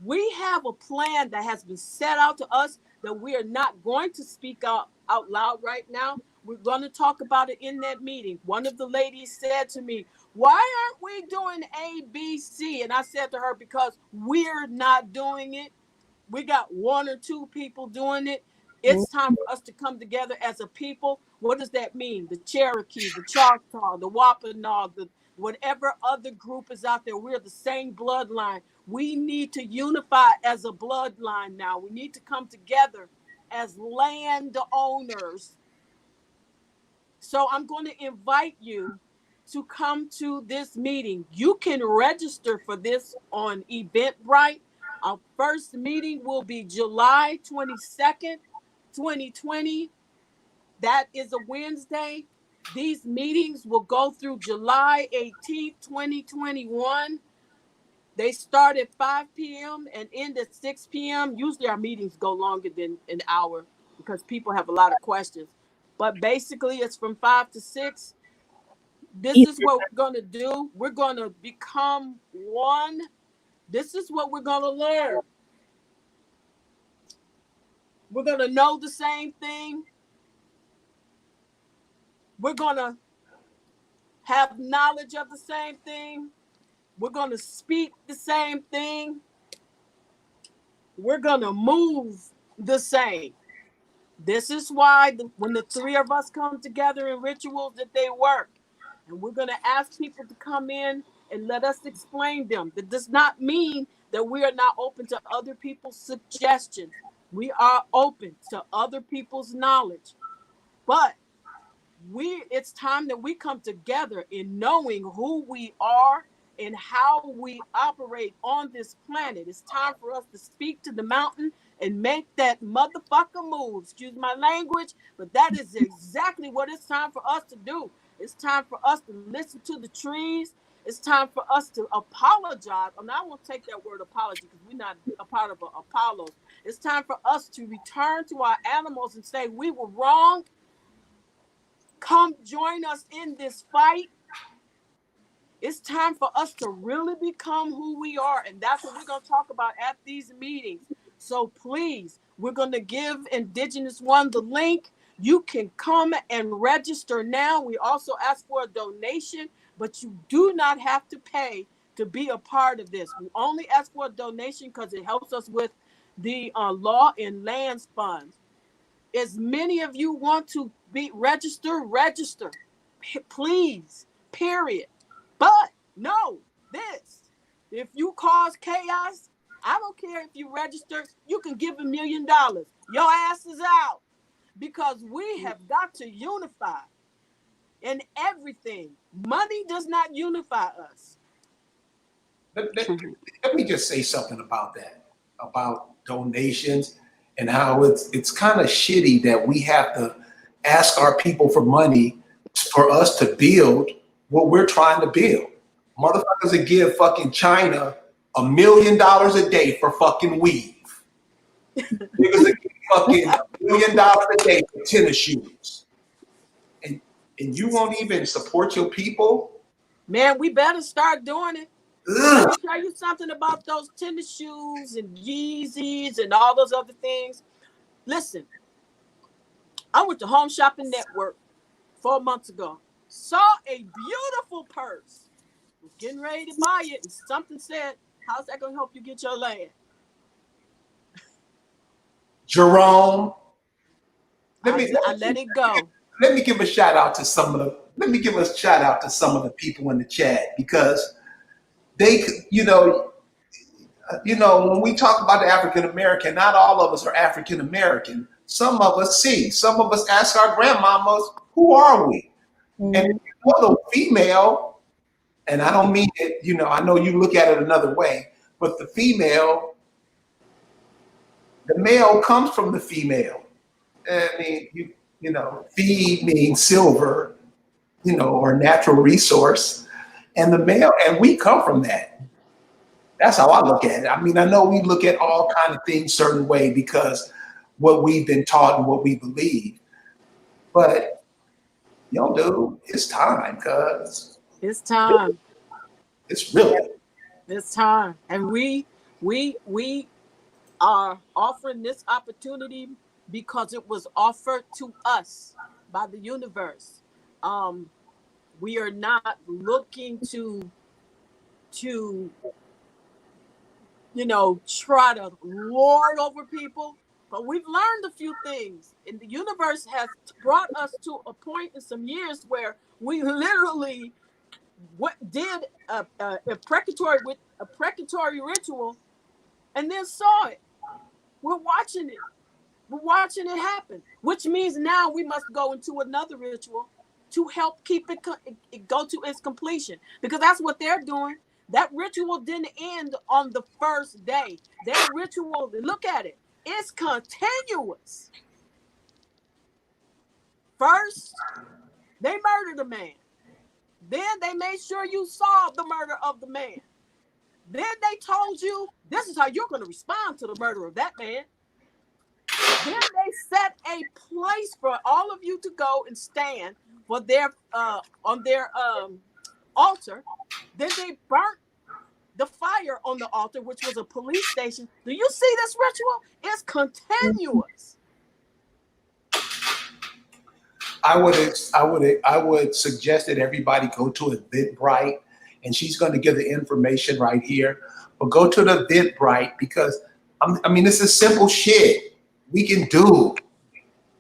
We have a plan that has been set out to us that we are not going to speak out loud right now. We're going to talk about it in that meeting. One of the ladies said to me, "Why aren't we doing A, B, C?" And I said to her, because we're not doing it. We got one or two people doing it. It's time for us to come together as a people. What does that mean? The Cherokee, the Choctaw, the Wampanoag, the whatever other group is out there, we're the same bloodline. We need to unify as a bloodline now. We need to come together as landowners. So I'm going to invite you to come to this meeting. You can register for this on Eventbrite. Our first meeting will be July 22nd, 2020. That is a Wednesday. These meetings will go through July 18th, 2021. They start at 5 p.m. and end at 6 p.m. Usually our meetings go longer than an hour because people have a lot of questions. But basically, it's from 5 to 6. This is what we're going to do. We're going to become one. This is what we're going to learn. We're going to know the same thing. We're going to have knowledge of the same thing. We're going to speak the same thing. We're going to move the same. This is why when the three of us come together in rituals, that they work. And we're going to ask people to come in and let us explain them. That does not mean that we are not open to other people's suggestions. We are open to other people's knowledge. But it's time that we come together in knowing who we are and how we operate on this planet. It's time for us to speak to the mountain and make that motherfucker move. Excuse my language, but that is exactly what it's time for us to do. It's time for us to listen to the trees. It's time for us to apologize. I mean, I won't take that word apology because we're not a part of Apollo. It's time for us to return to our animals and say we were wrong. Come join us in this fight. It's time for us to really become who we are. And that's what we're going to talk about at these meetings. So please, we're going to give Indigenous One the link. You can come and register now. We also ask for a donation, but you do not have to pay to be a part of this. We only ask for a donation because it helps us with the law and lands funds. As many of you want to be register, please, period. But know this, if you cause chaos, I don't care if you register, you can give $1 million. Your ass is out because we have got to unify in everything. Money does not unify us. Let me just say something about that, about donations and how it's kind of shitty that we have to ask our people for money for us to build what we're trying to build. Motherfuckers that give fucking China $1 million a day for fucking weave. Niggas that give fucking $1 million a day for tennis shoes. And you won't even support your people? Man, we better start doing it. Let me tell you something about those tennis shoes and Yeezys and all those other things. Listen, I went to Home Shopping Network 4 months ago. Saw a beautiful purse. Was getting ready to buy it, and something said, "How's that going to help you get your land?" Jerome, I let it go. Let me give a shout out to some of the people in the chat because they, when we talk about the African American, not all of us are African American. Some of us some of us ask our grandmamas, who are we? Mm-hmm. And if you're a female, and I don't mean it, I know you look at it another way, but the male comes from the female. I mean, fee means silver, or natural resource, and the male, and we come from that. That's how I look at it. I mean, I know we look at all kind of things certain way because what we've been taught and what we believe, but dude, it's time, cuz. It's time. It's really. It's time, and we are offering this opportunity because it was offered to us by the universe. We are not looking to try to lord over people, But we've learned a few things, and the universe has brought us to a point in some years where we literally did a precatory ritual, and then saw it. We're watching it. We're watching it happen, which means now we must go into another ritual to help keep it go to its completion, because that's what they're doing. That ritual didn't end on the first day. Their ritual, look at it, it's continuous. First, they murdered a man. Then they made sure you saw the murder of the man. Then they told you this is how you're going to respond to the murder of that man. Then they set a place for all of you to go and stand for their on their altar. Then they burnt the fire on the altar, which was a police station. Do you see this ritual? It's continuous. I would suggest that everybody go to Eventbrite, and she's going to give the information right here. But go to the Eventbrite, because I mean, this is simple shit we can do.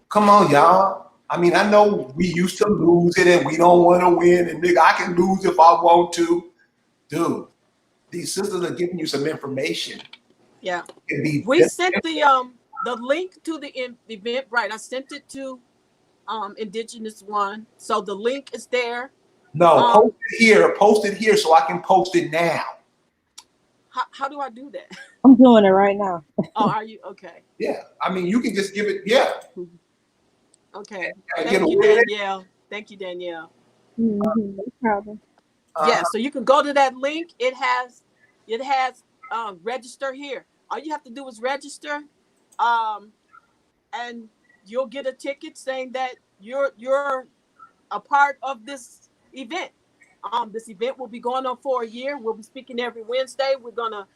Come on, y'all. I mean, I know we used to lose it and we don't want to win, and nigga, I can lose if I want to. Dude, these sisters are giving you some information. Yeah. We sent the link to the Eventbrite. I sent it to Indigenous One. So the link is there. No, post it here so I can post it now. How do I do that? I'm doing it right now. Oh, are you? Okay. Yeah. I mean, you can just give it, yeah. Okay. Thank you, Danielle. Thank you, Danielle. No problem. Yeah, so you can go to that link. It has register here. All you have to do is register, and you'll get a ticket saying that you're a part of this event. This event will be going on for a year. We'll be speaking every Wednesday. We're gonna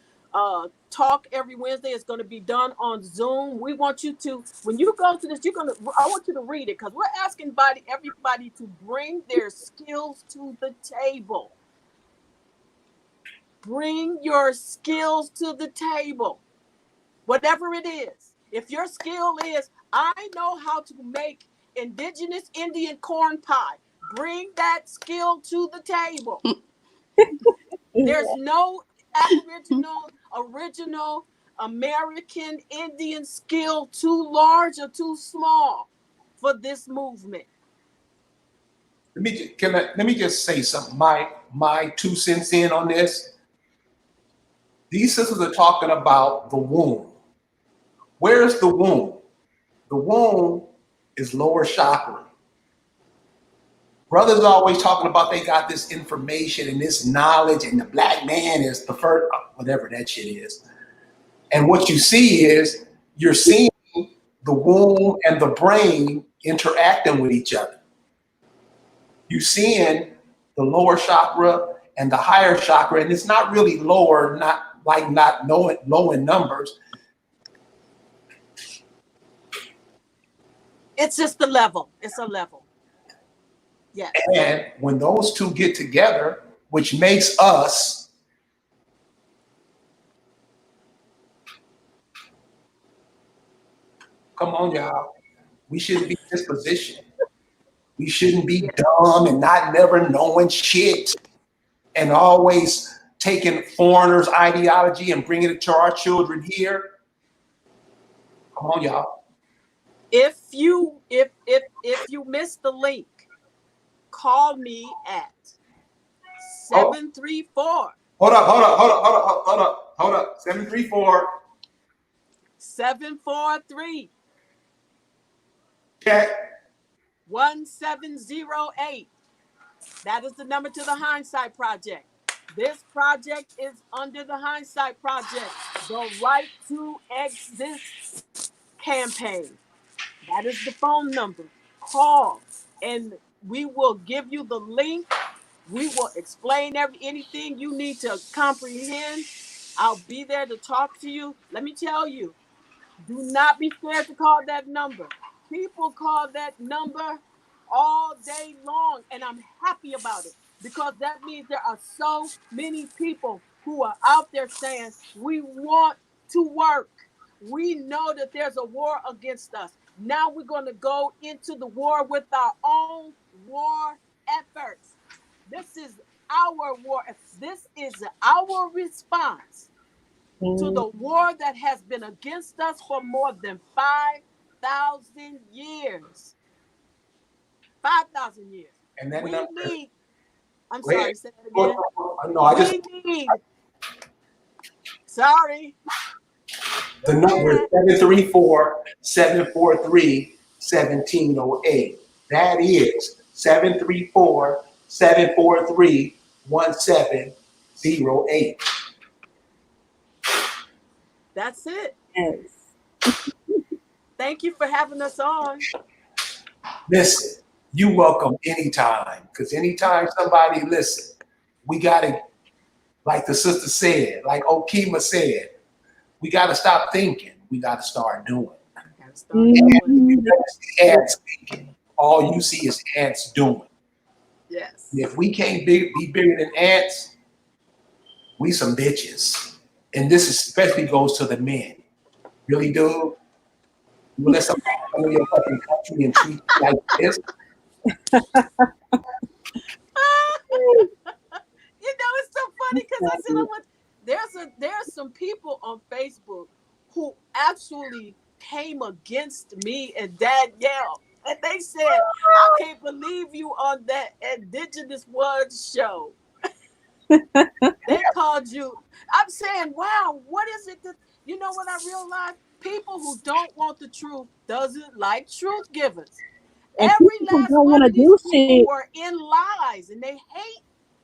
talk every Wednesday. It's gonna be done on Zoom. We want you to, when you go to this, I want you to read it, because we're asking everybody to bring their skills to the table. Bring your skills to the table. Whatever it is. If your skill is, I know how to make indigenous Indian corn pie, bring that skill to the table. There's no original American Indian skill too large or too small for this movement. Let me just say something. My 2 cents in on this. These sisters are talking about the womb. Where's the womb? The womb is lower chakra. Brothers are always talking about they got this information and this knowledge, and the black man is the first, whatever that shit is. And what you see is you're seeing the womb and the brain interacting with each other. You're seeing the lower chakra and the higher chakra, and it's not really lower, not knowing low in numbers. It's just a level. It's a level. Yeah. And when those two get together, which makes us, come on, y'all, we shouldn't be in this position. We shouldn't be dumb and not never knowing shit and always taking foreigners' ideology and bringing it to our children here. Come on, y'all. If you missed the link, call me at 734. Hold up. 734. 743. Check. 1708. That is the number to the Hindsight Project. This project is under the Hindsight Project, the Right to Exist campaign. That is the phone number. Call, and we will give you the link. We will explain anything you need to comprehend. I'll be there to talk to you. Let me tell you, do not be scared to call that number. People call that number all day long, and I'm happy about it, because that means there are so many people who are out there saying, we want to work. We know that there's a war against us. Now we're going to go into the war with our own war efforts. This is our war. This is our response to the war that has been against us for more than 5,000 years. 5,000 years. And that We number, need, I'm go ahead. sorry, say that again. No, I just, We need, sorry. the number is 734-743-1708. That is 734-743-1708. That's it. Yes. Thank you for having us on. Listen, you welcome anytime, because anytime somebody listen, we gotta, like the sister said, like Okima said, we gotta stop thinking. We gotta start doing. Gotta start doing. You never see ants thinking. All you see is ants doing. Yes. If we can't be bigger than ants, we some bitches. And this especially goes to the men. Really, dude? You will let somebody come in your fucking country and treat you like this? You know, it's so funny because I said I went. There's some people on Facebook who actually came against me and Danielle, and they said, "I can't believe you on that Indigenous Words show." They called you. I'm saying, wow, what is it that you know? What I realized, people who don't want the truth doesn't like truth givers. And Every people last don't one want of to these do people shit. were in lies, and they hate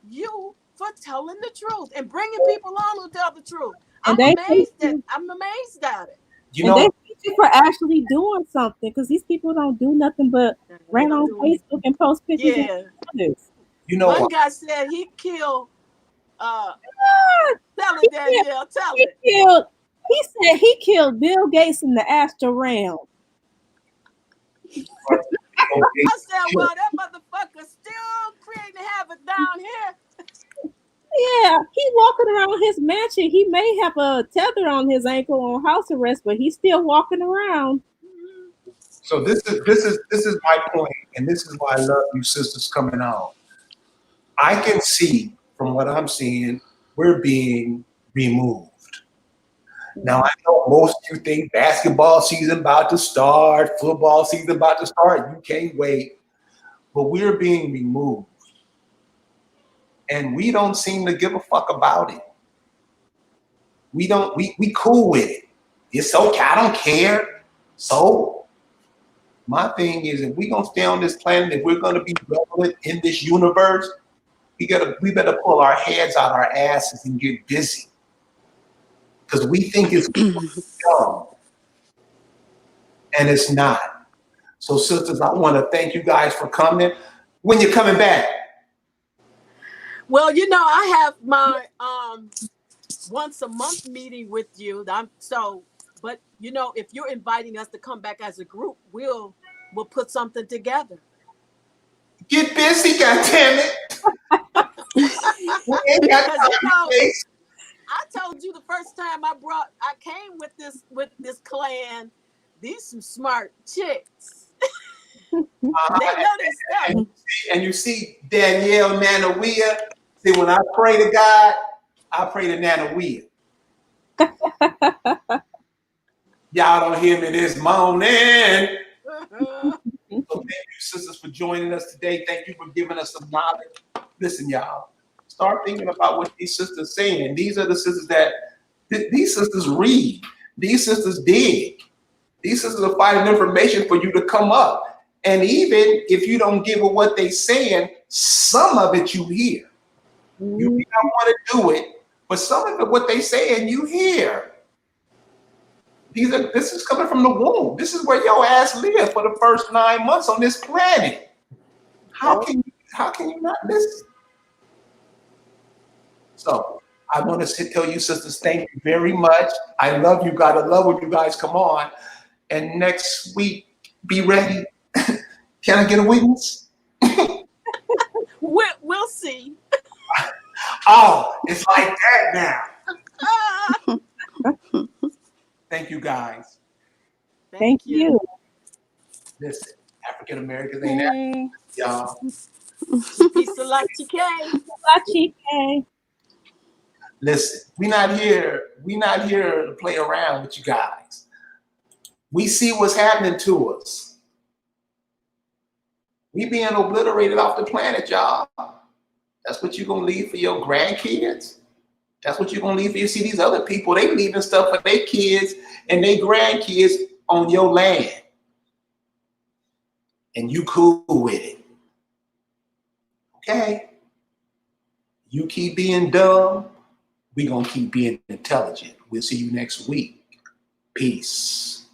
you for telling the truth and bringing people on who tell the truth. And I'm they amazed at it. You and they know, hate you for actually doing something because these people don't do nothing but They rant don't on do Facebook and post pictures of Yeah. others. you know One what? guy said he killed. Ah, Tell he it, killed, Danielle. Tell he it. killed. He said he killed Bill Gates in the astral realm. I said, well, that motherfucker still creating havoc down here. Yeah, he walking around his mansion. He may have a tether on his ankle on house arrest, but he's still walking around. So this is my point, and this is why I love you sisters coming out. I can see from what I'm seeing, we're being removed. Now I know most of you think basketball season about to start, football season about to start. You can't wait, but we're being removed, and we don't seem to give a fuck about it. We don't. We cool with it. It's okay. I don't care. So my thing is, if we're gonna stay on this planet, if we're gonna be relevant in this universe, we better pull our heads out our asses and get busy. Because we think it's dumb. And it's not. So sisters, I want to thank you guys for coming. When you're coming back? Well, you know, I have my once a month meeting with you. But you know, if you're inviting us to come back as a group, we'll put something together. Get busy, goddammit. We ain't got Because time you to know, waste. I told you the first time I came with this clan, these some smart chicks. They know their stuff. And you see Danielle Nanawea. See, when I pray to God, I pray to Nanawea. Y'all don't hear me this morning. So thank you, sisters, for joining us today. Thank you for giving us some knowledge. Listen, y'all, start thinking about what these sisters saying. These are the sisters that these sisters read. These sisters dig. These sisters are finding information for you to come up. And even if you don't give it what they saying, some of it you hear. You may not want to do it, but some of it, what they saying, you hear. This is coming from the womb. This is where your ass lived for the first 9 months on this planet. How can you not listen? So I want to tell you, sisters, thank you very much. I love you guys. I love when you guys come on. And next week, be ready. Can I get a witness? We'll see. Oh, it's like that now. Thank you. Thank you guys. Thank you. Listen, African Americans ain't that, Hey. y'all. Peace a lot, TK. Chike. Listen, we not here to play around with you guys. We see what's happening to us. We being obliterated off the planet, y'all. That's what you're gonna leave for your grandkids. That's what you're gonna leave for you. See these other people, they leaving stuff for their kids and their grandkids on your land. And you cool with it. Okay? You keep being dumb, we gonna keep being intelligent. We'll see you next week. Peace.